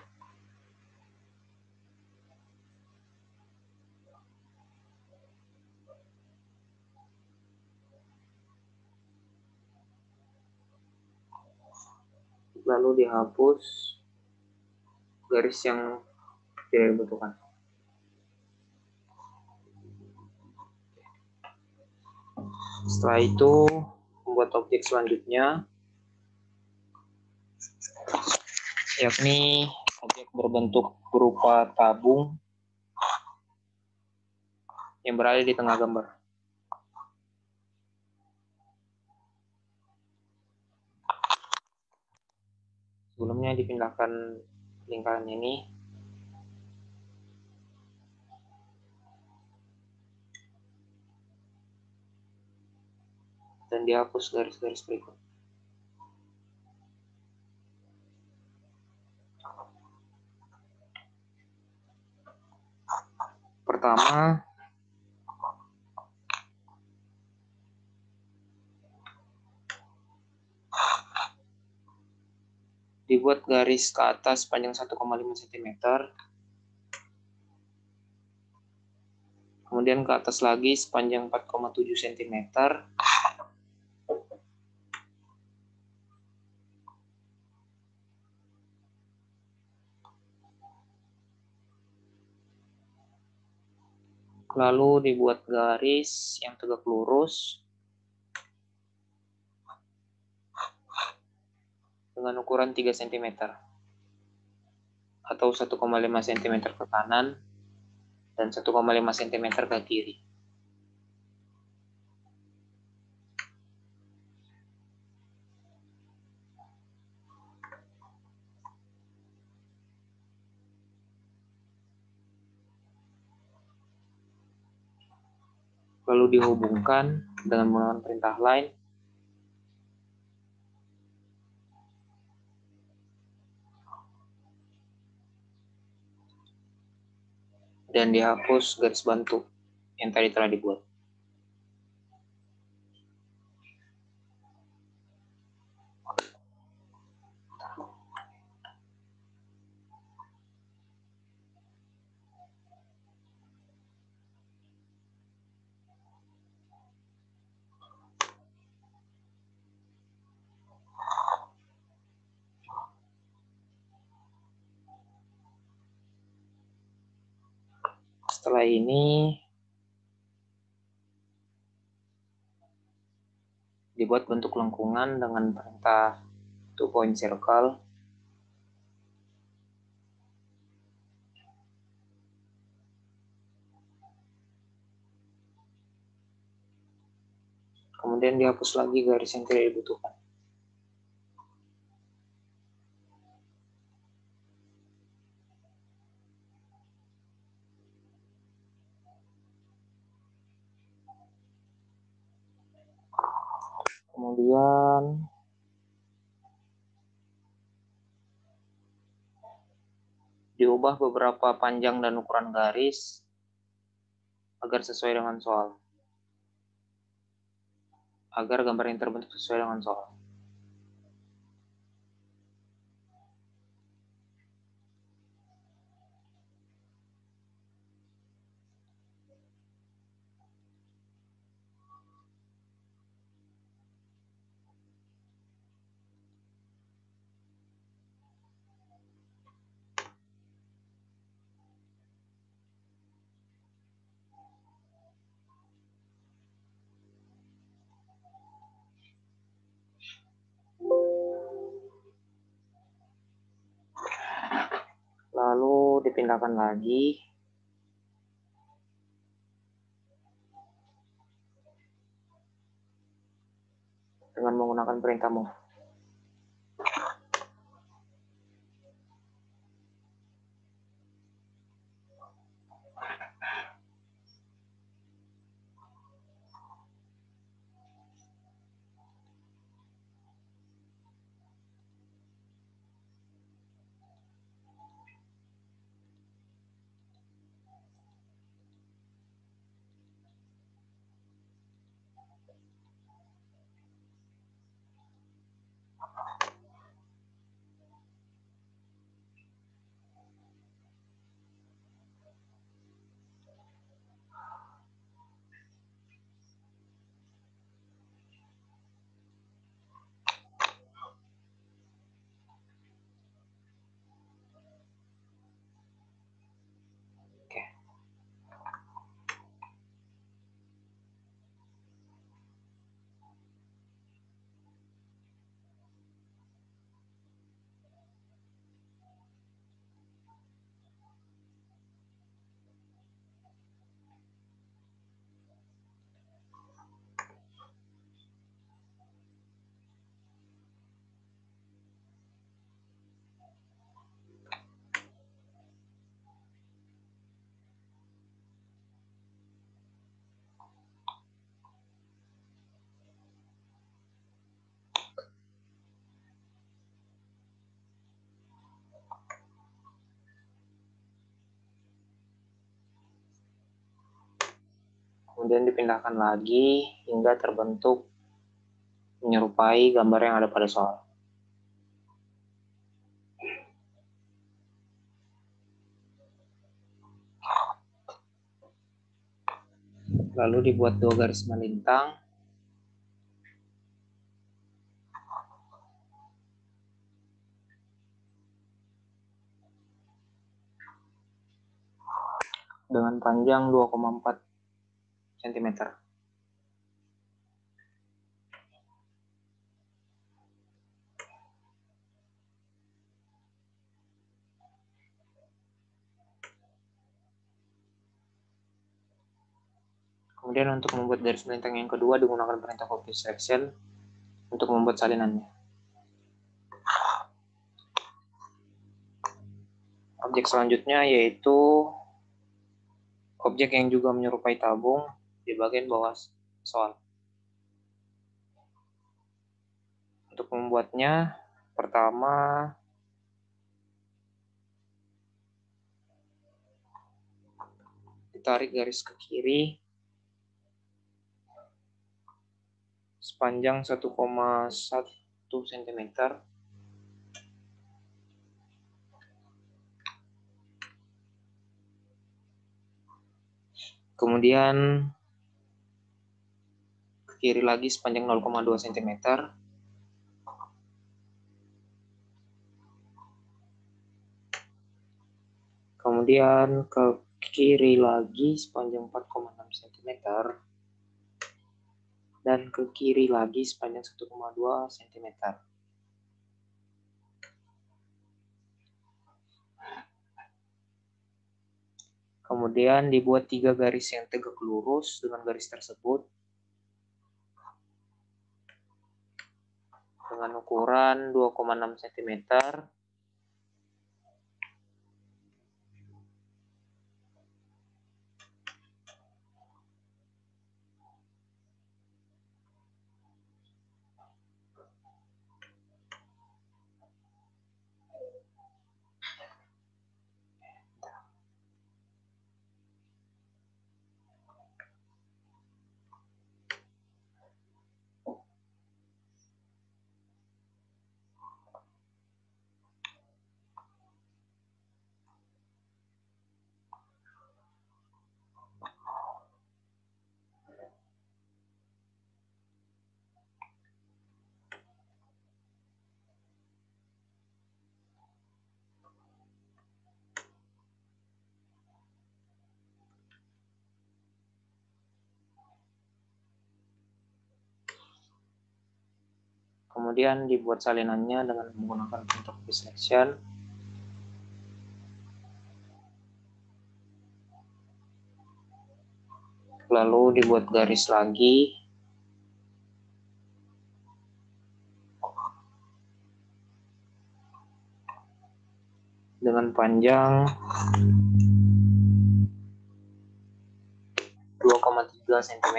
A: lalu dihapus garis yang tidak dibutuhkan. Setelah itu membuat objek selanjutnya, yakni objek berbentuk berupa tabung yang berada di tengah gambar. Sebelumnya dipindahkan lingkaran ini. Dan dihapus garis-garis berikut. Pertama, dibuat garis ke atas panjang 1,5 cm. Kemudian ke atas lagi sepanjang 4,7 cm. Lalu dibuat garis yang tegak lurus dengan ukuran 3 cm atau 1,5 cm ke kanan dan 1,5 cm ke kiri. Lalu dihubungkan dengan menggunakan perintah line. Dan dihapus garis bantu yang tadi telah dibuat. Setelah ini dibuat bentuk lengkungan dengan perintah 2-point circle. Kemudian dihapus lagi garis yang tidak dibutuhkan. Kemudian diubah beberapa panjang dan ukuran garis agar sesuai dengan soal. Agar gambar yang terbentuk sesuai dengan soal. Lalu dipindahkan lagi dengan menggunakan perintah move. Kemudian dipindahkan lagi hingga terbentuk menyerupai gambar yang ada pada soal. Lalu dibuat 2 garis melintang. Dengan panjang 2,4 cm. Kemudian untuk membuat garis melintang yang kedua digunakan perintah copy selection untuk membuat salinannya. Objek selanjutnya yaitu objek yang juga menyerupai tabung di bagian bawah soal. Untuk membuatnya, pertama ditarik garis ke kiri sepanjang 1,1 cm. Kemudian ke kiri lagi sepanjang 0,2 cm. Kemudian ke kiri lagi sepanjang 4,6 cm. Dan ke kiri lagi sepanjang 1,2 cm. Kemudian dibuat 3 garis yang tegak lurus dengan garis tersebut dengan ukuran 2,6 cm. Kemudian dibuat salinannya dengan menggunakan perintah copy selection. Lalu dibuat garis lagi dengan panjang 2,3 cm.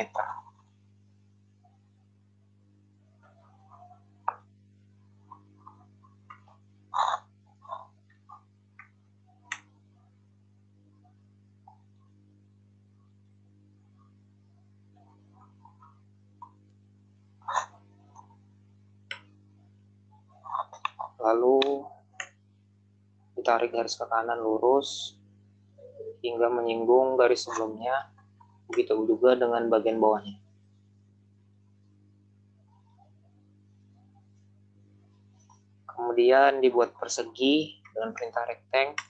A: Lalu ditarik garis ke kanan lurus hingga menyinggung garis sebelumnya, begitu juga dengan bagian bawahnya. Kemudian dibuat persegi dengan perintah rectangle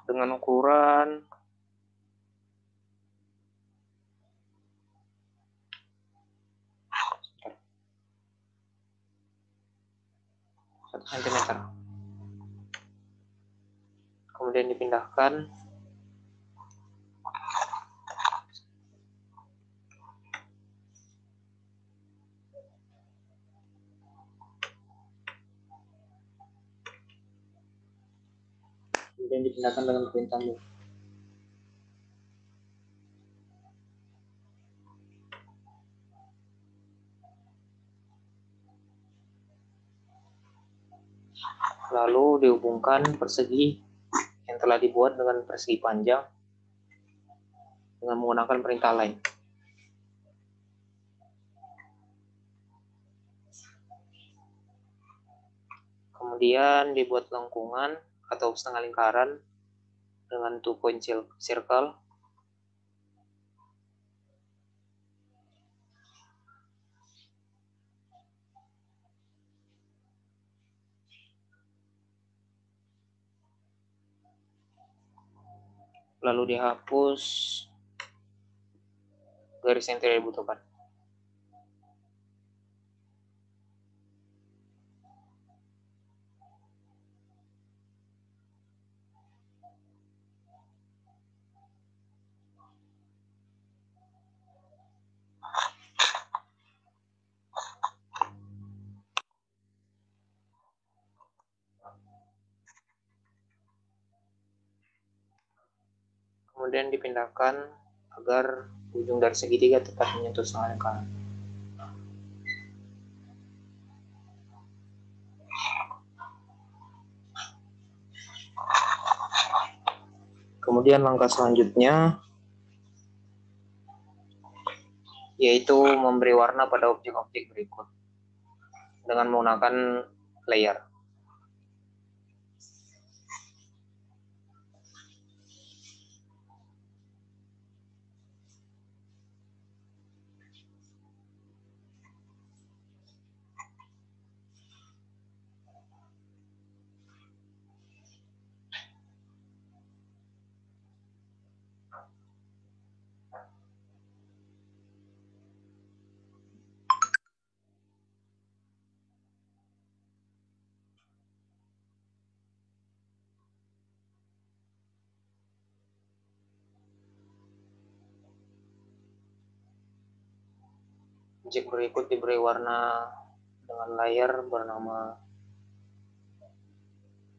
A: dengan ukuran 1 cm. Kemudian dipindahkan dengan perintah move. Lalu dihubungkan persegi yang telah dibuat dengan persegi panjang dengan menggunakan perintah line. Kemudian dibuat lengkungan atau setengah lingkaran dengan 2-point circle. Lalu dihapus garis yang tidak dibutuhkan. Kemudian dipindahkan agar ujung dari segitiga tepat menyentuh setengah lingkaran. Kemudian langkah selanjutnya yaitu memberi warna pada objek-objek berikut dengan menggunakan layer. Objek berikut diberi warna dengan layer bernama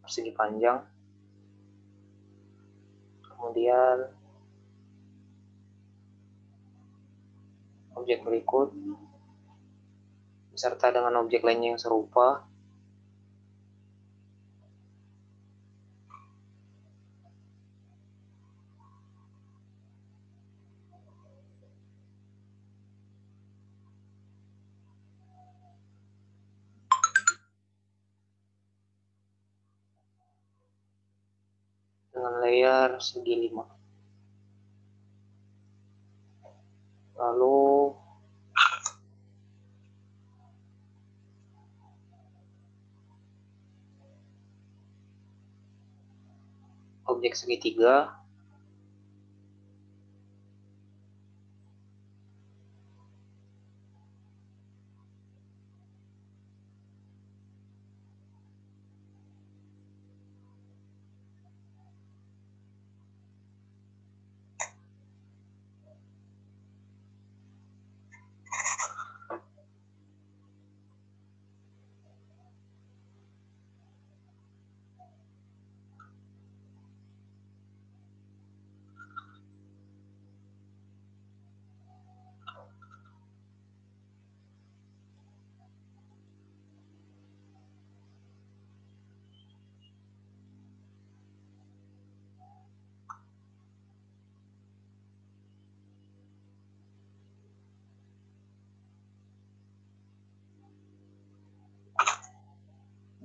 A: persegi panjang. Kemudian objek berikut beserta dengan objek lainnya yang serupa dengan layer segi 5. Lalu objek segitiga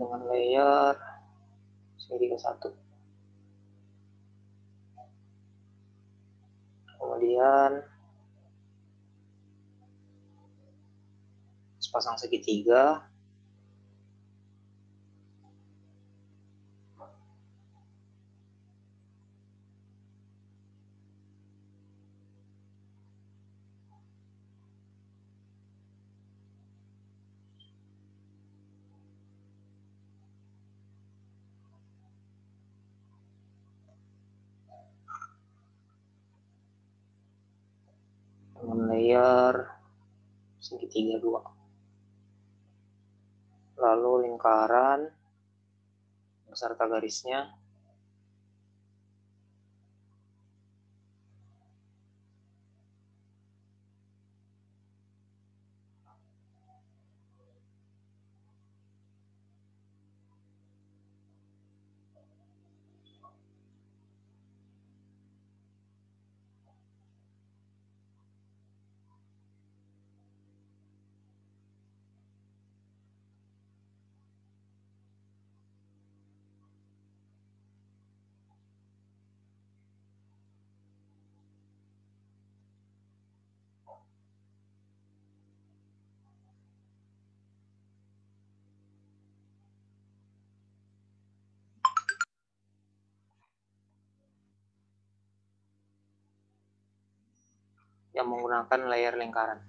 A: dengan layer segitiga 1. Kemudian sepasang segitiga dengan layer segitiga 2. Lalu lingkaran beserta garisnya yang menggunakan layar lingkaran.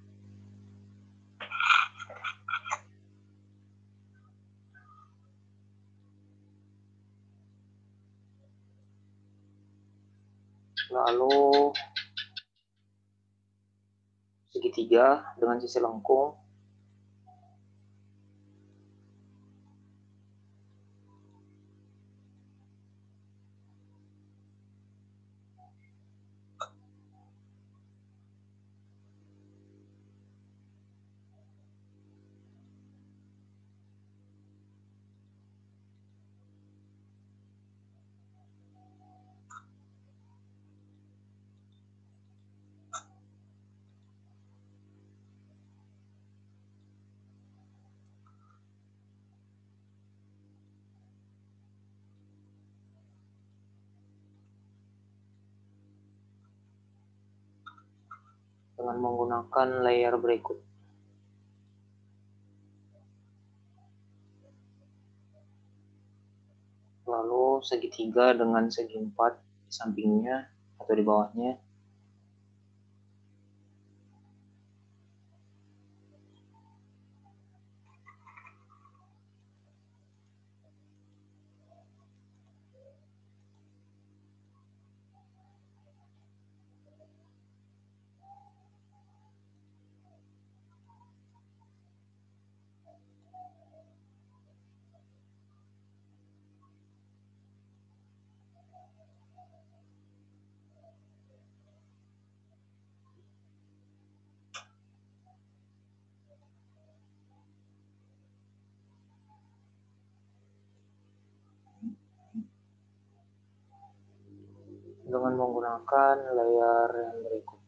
A: Lalu segitiga dengan sisi lengkung. Dengan menggunakan layer berikut. Lalu segitiga dengan segi 4 di sampingnya atau di bawahnya. Dengan menggunakan layer yang berikut.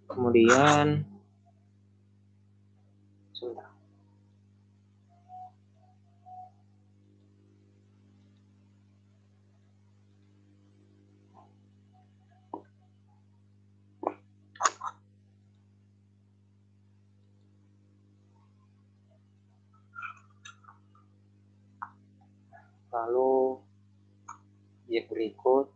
A: Kemudian sebentar. Lalu objek berikut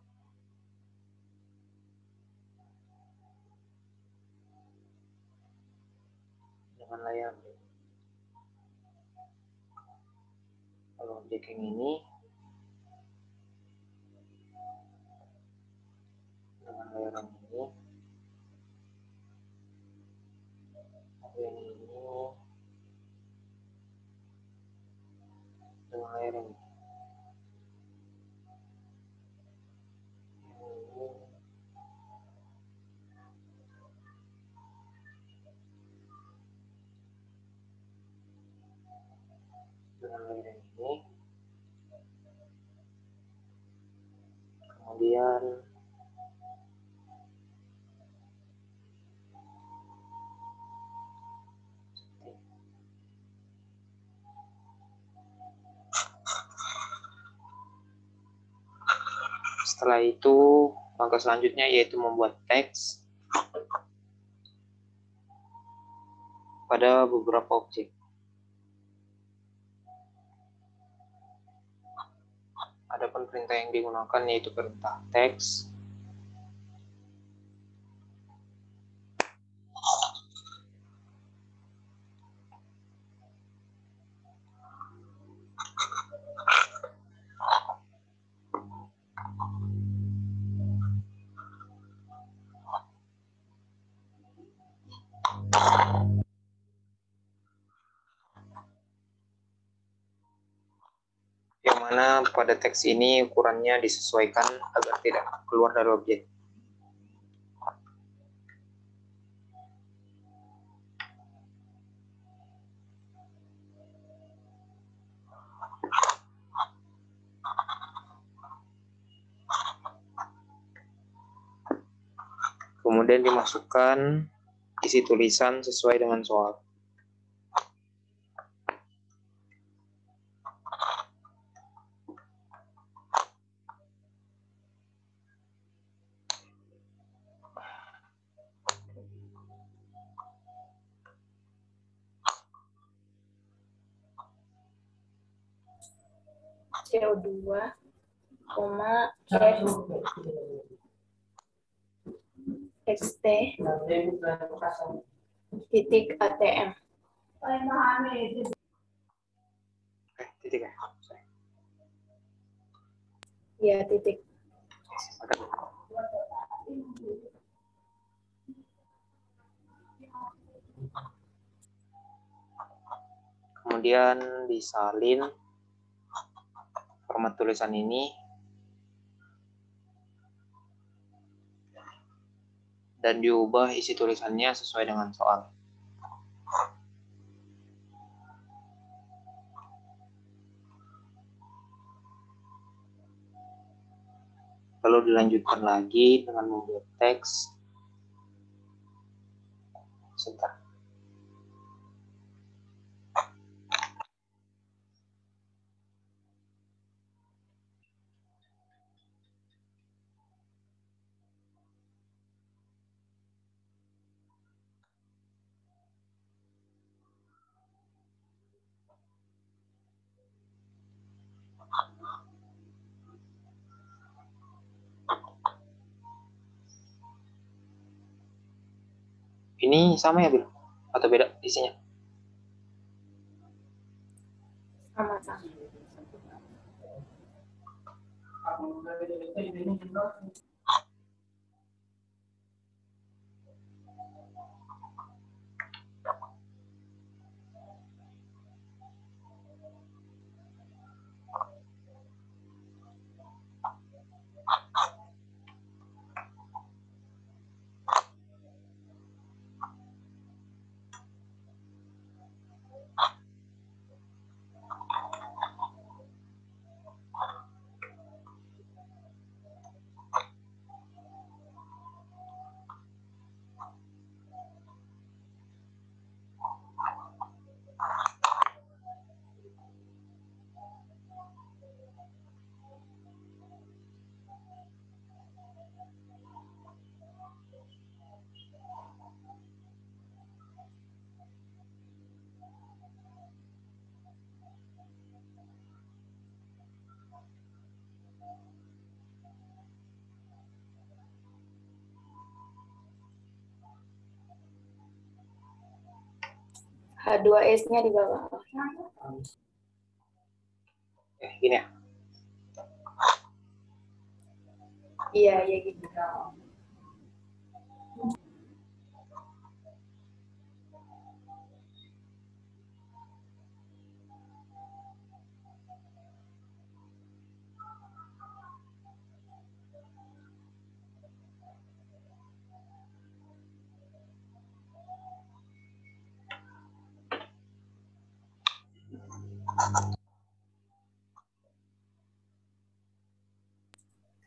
A: dengan layar. Kalau objek yang ini dengan layar yang ini, yang ini dengan layar yang ini. Dengan layar yang ini. Kemudian setelah itu langkah selanjutnya yaitu membuat teks pada beberapa objek. Adapun perintah yang digunakan yaitu perintah teks. Yang mana pada teks ini ukurannya disesuaikan agar tidak keluar dari objek. Kemudian dimasukkan isi tulisan sesuai dengan soal.
B: CO2, koma, XT, titik ATM.
A: Titik ya?
B: Ya, titik.
A: Kemudian disalin format tulisan ini dan diubah isi tulisannya sesuai dengan soal. Lalu dilanjutkan lagi dengan membuat teks. Sebentar. Ini sama ya, Bil? Atau beda isinya?
B: Sama-sama. H2S-nya di bawah.
A: Gini ya?
B: Iya, ya gitu.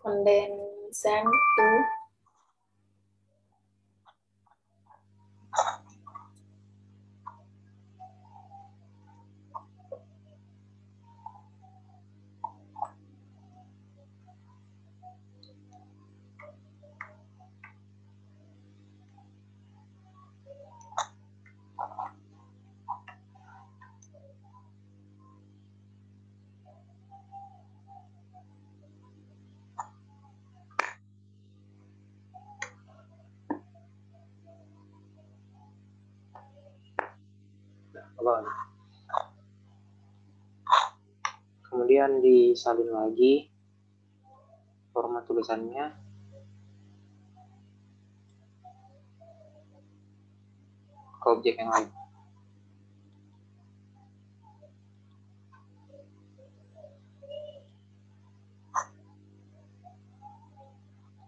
B: Kondensan 2.
A: Kemudian disalin lagi format tulisannya ke objek yang lain.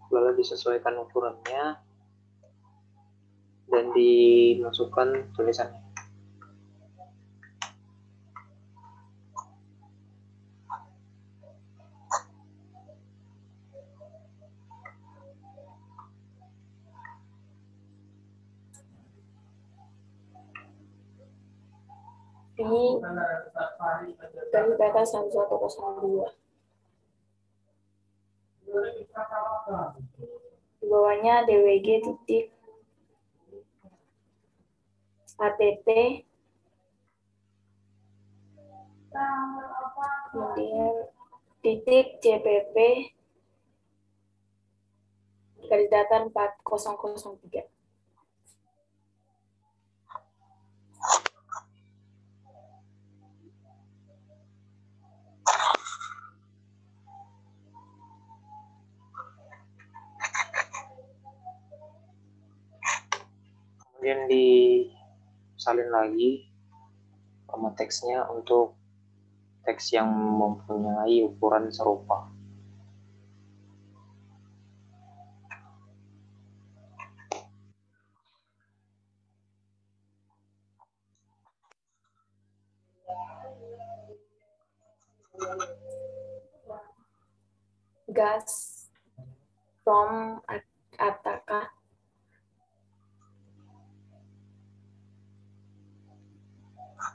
A: Lalu disesuaikan ukurannya dan dimasukkan tulisannya.
B: Ini dari peta 1102. Di bawahnya DWG titik ATT, kemudian titik CPP garis datar 4003.
A: Kemudian disalin lagi format teksnya untuk teks yang mempunyai ukuran serupa.
B: Gas from Ataka.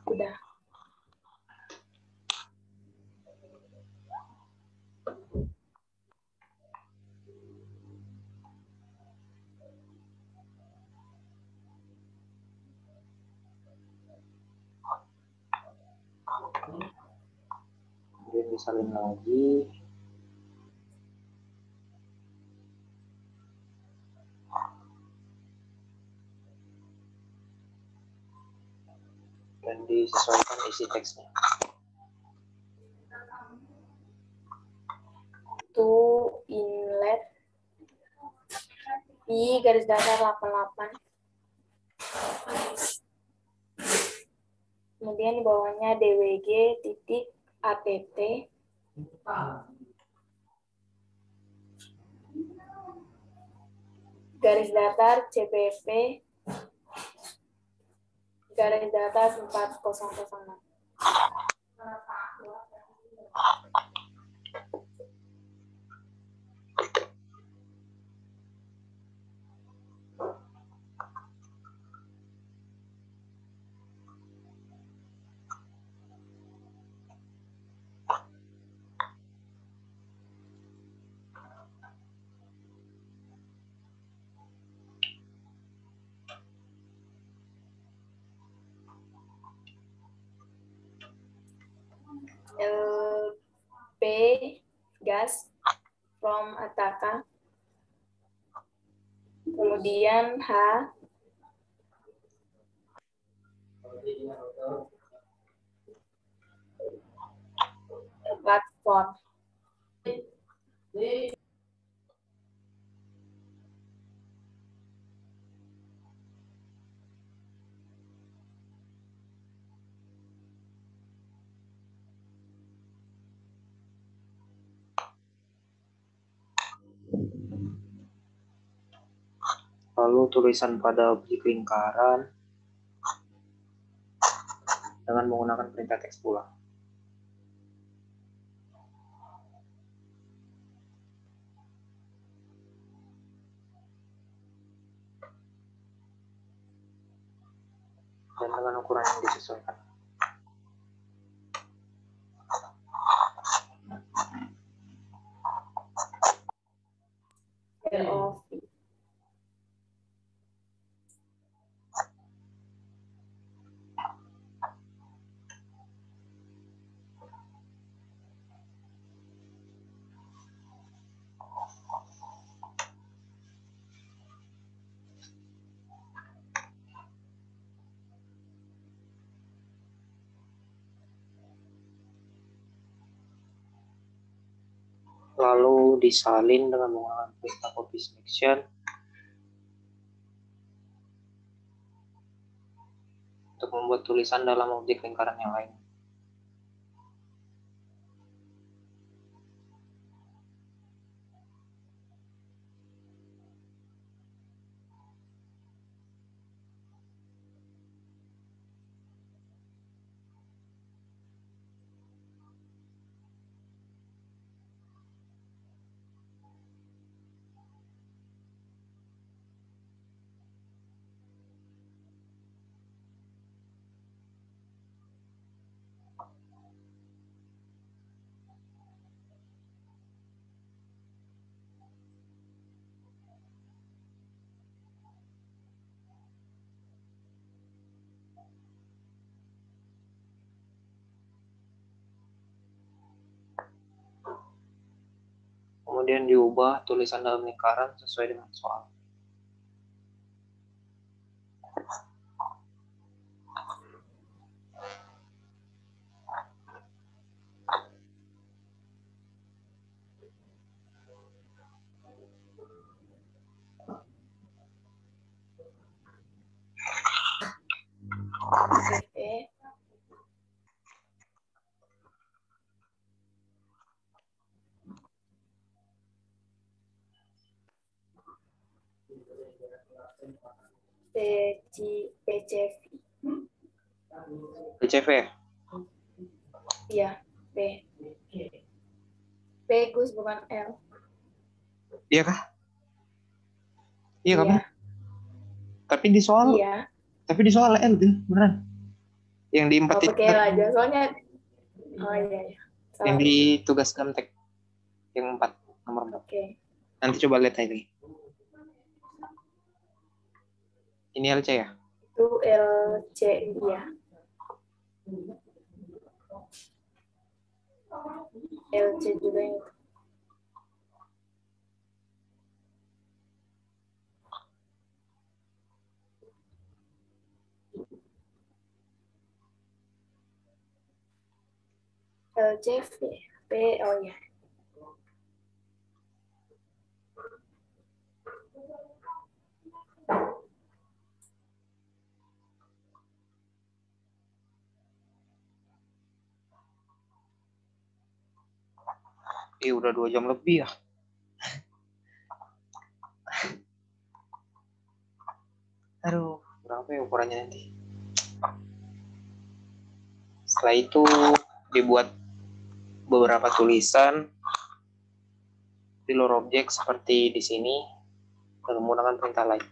B: Udah.
A: Kemudian disalin lagi. Dan disesuaikan isi teksnya.
B: To inlet di garis datar 88. Kemudian di bawahnya DWG titik APT. Garis datar CPP garis datar 4006. LP gas from Ataka. Kemudian H platform.
A: Lalu tulisan pada objek lingkaran dengan menggunakan perintah teks pulang. Dan dengan ukuran yang disesuaikan.
B: LOV.
A: Lalu disalin dengan menggunakan perintah copy selection untuk membuat tulisan dalam objek lingkaran yang lain. Kemudian diubah tulisan dalam lingkaran sesuai dengan soal.
B: Oke. PCV.
A: PCV ya?
B: Iya, P. P Gus bukan L.
A: Iya kah? Iya
B: Iya.
A: kan? Tapi di soal L tuh, beneran. Yang di 4
B: Oh, pakai L aja. Soalnya iya.
A: yang
B: Salah.
A: di tugas gamtek yang 4, nomor 4.
B: Oke.
A: Nanti coba lihat lagi. Ini LC ya?
B: Itu LC dia. LC juga yang itu. LCV. P, oh ya.
A: Udah 2 jam lebih ya. Aduh, berapa ya ukurannya nanti? Setelah itu dibuat beberapa tulisan di luar objek seperti di sini dengan menggunakan perintah lain.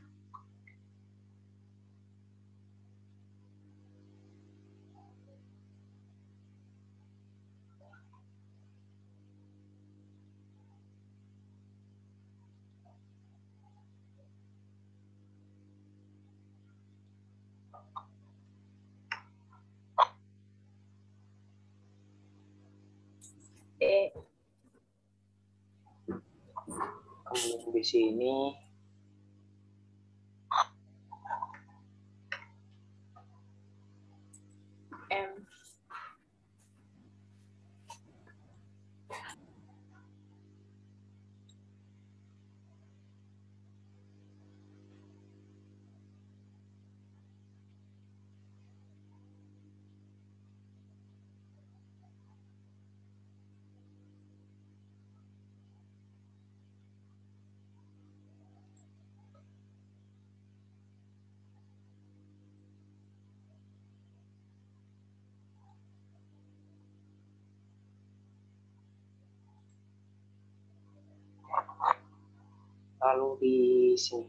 B: E.
A: Kemudian di sini
B: M.
A: lalu di sini.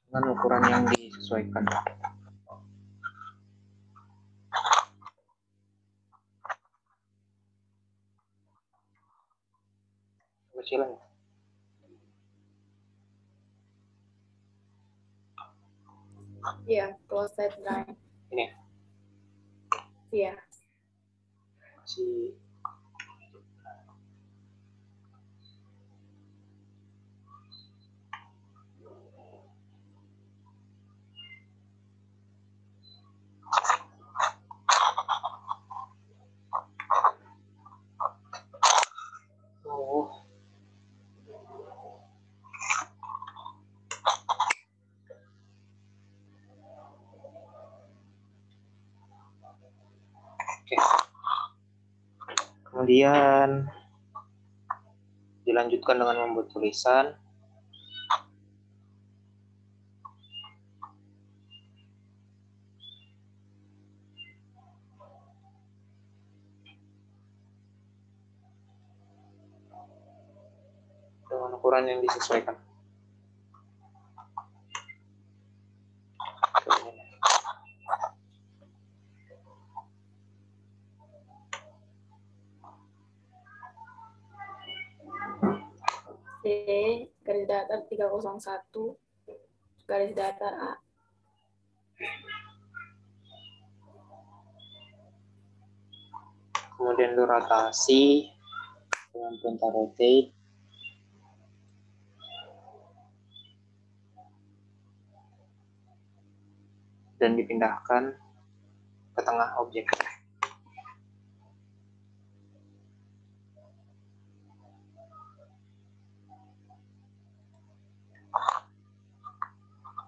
A: Dengan ukuran yang disesuaikan. Kecilan ya?
B: Iya, closet line.
A: Ini ya?
B: Iya.
A: Si kemudian dilanjutkan dengan membuat tulisan. Dengan ukuran yang disesuaikan.
B: garis datar 301 garis datar A.
A: Kemudian lu rotasi dengan perintah rotate. Dan dipindahkan ke tengah objek.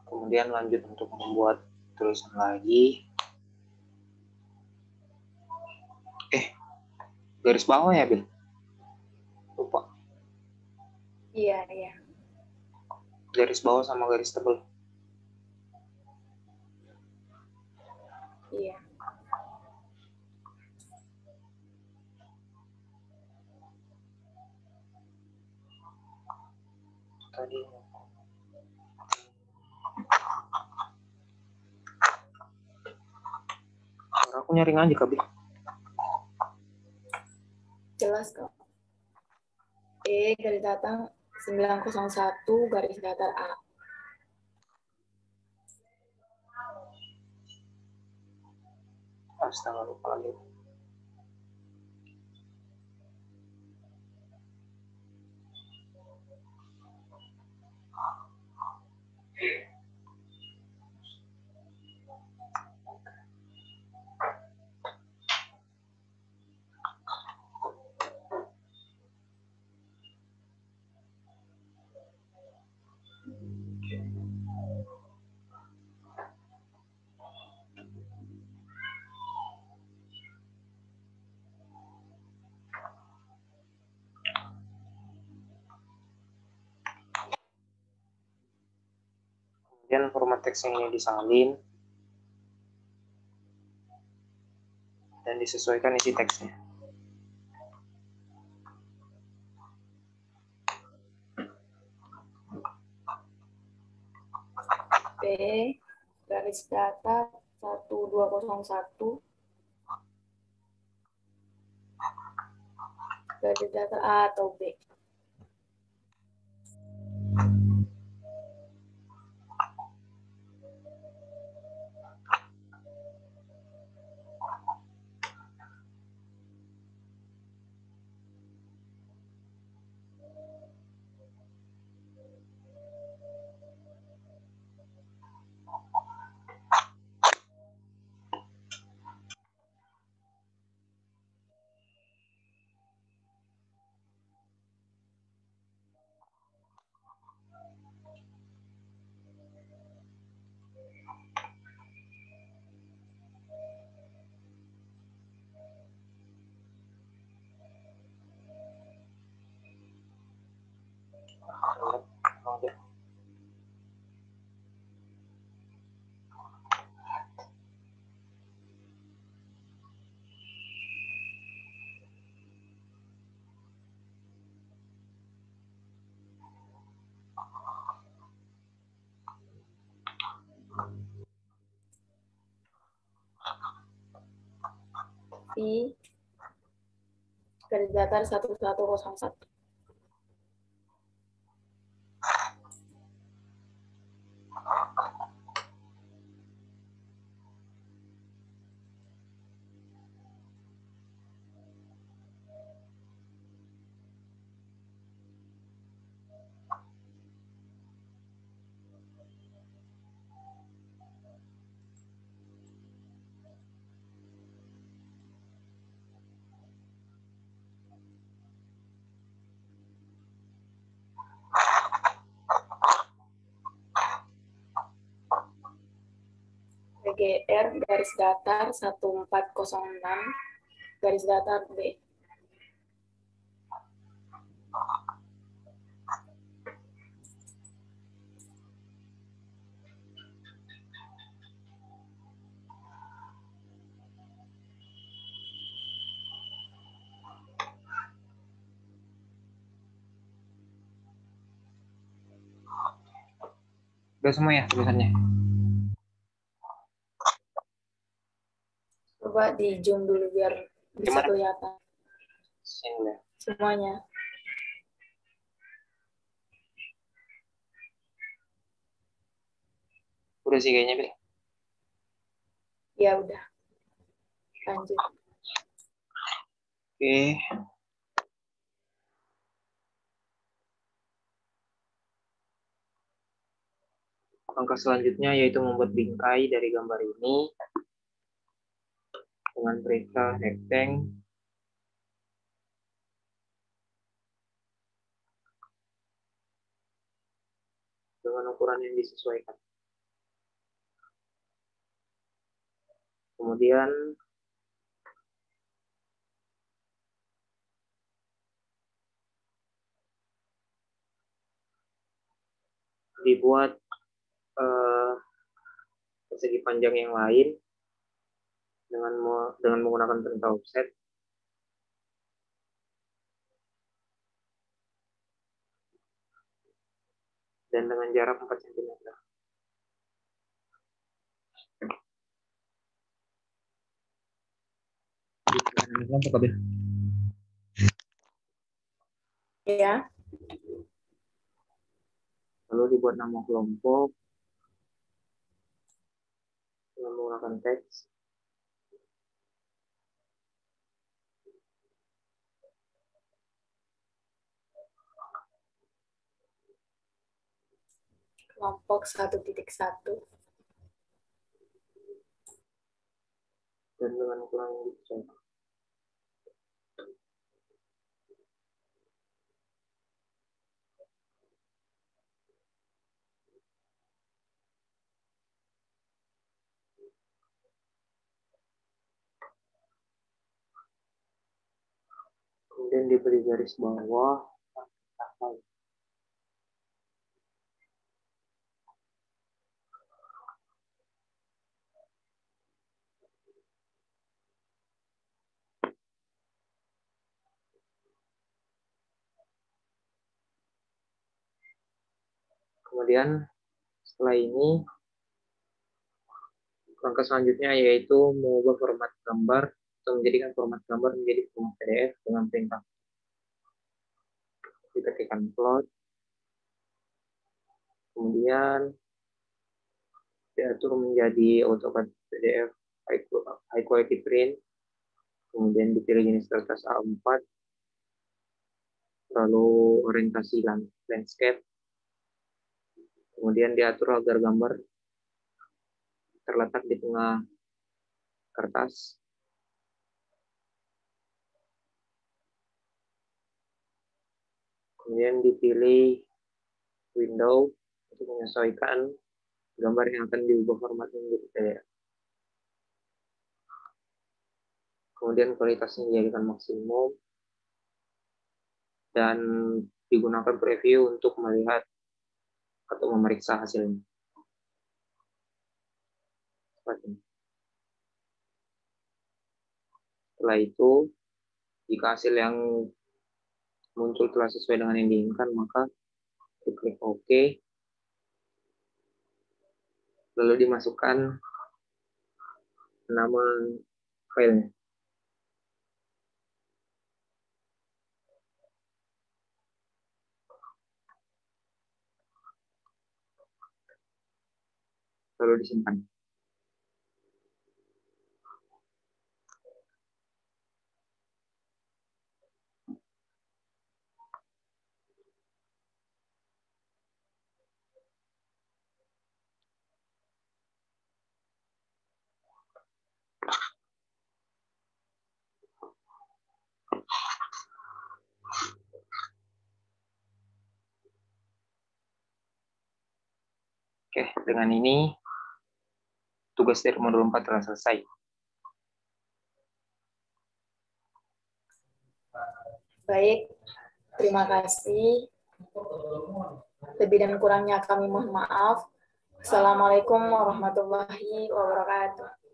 A: Kemudian lanjut untuk membuat tulisan lagi. Garis bawah ya, Bil? Lupa.
B: Iya.
A: Garis bawah sama garis tebal.
B: Iya.
A: Tadi aku nyaring aja, Kak, Bil.
B: Jelas kok. Garis datar 901 garis datar A.
A: Astaga, lupa lagi. Kemudian format teksnya ini disalin dan disesuaikan isi teksnya.
B: B garis datar 1201 garis datar A atau B. I garis datar 1101. PGR garis datar 1406 garis datar B.
A: Udah semua ya tulisannya?
B: Coba di zoom dulu biar bisa kelihatan
A: Sini.
B: semuanya.
A: Udah sih kayaknya, Bil.
B: Ya udah, lanjut.
A: Oke. Langkah selanjutnya yaitu membuat bingkai dari gambar ini dengan periksa hexeng dengan ukuran yang disesuaikan. Kemudian dibuat persegi panjang yang lain dengan menggunakan perintah offset. Dan dengan jarak 4 cm.
B: Ya.
A: Lalu dibuat nama kelompok dengan menggunakan teks.
B: Kelompok 1.1.
A: Dan dengan ukuran yang disesuaikan. Kemudian diberi garis bawah. Kemudian setelah ini langkah selanjutnya yaitu mengubah format gambar atau menjadikan format gambar menjadi format PDF dengan perintah diketikkan plot, kemudian diatur menjadi AutoCAD PDF high quality print, kemudian dipilih jenis kertas A4, lalu orientasi landscape, kemudian diatur agar gambar terletak di tengah kertas. Kemudian dipilih window untuk menyesuaikan gambar yang akan diubah formatnya menjadi PDF. Kemudian kualitasnya dijadikan maksimum dan digunakan preview untuk melihat atau memeriksa hasilnya. Setelah itu, jika hasil yang muncul telah sesuai dengan yang diinginkan, maka klik OK, lalu dimasukkan nama filenya. Lalu disimpan. Oke, dengan ini tugas dari modul 4 telah selesai.
B: Baik, terima kasih. Lebih dan kurangnya kami mohon maaf. Assalamualaikum warahmatullahi wabarakatuh.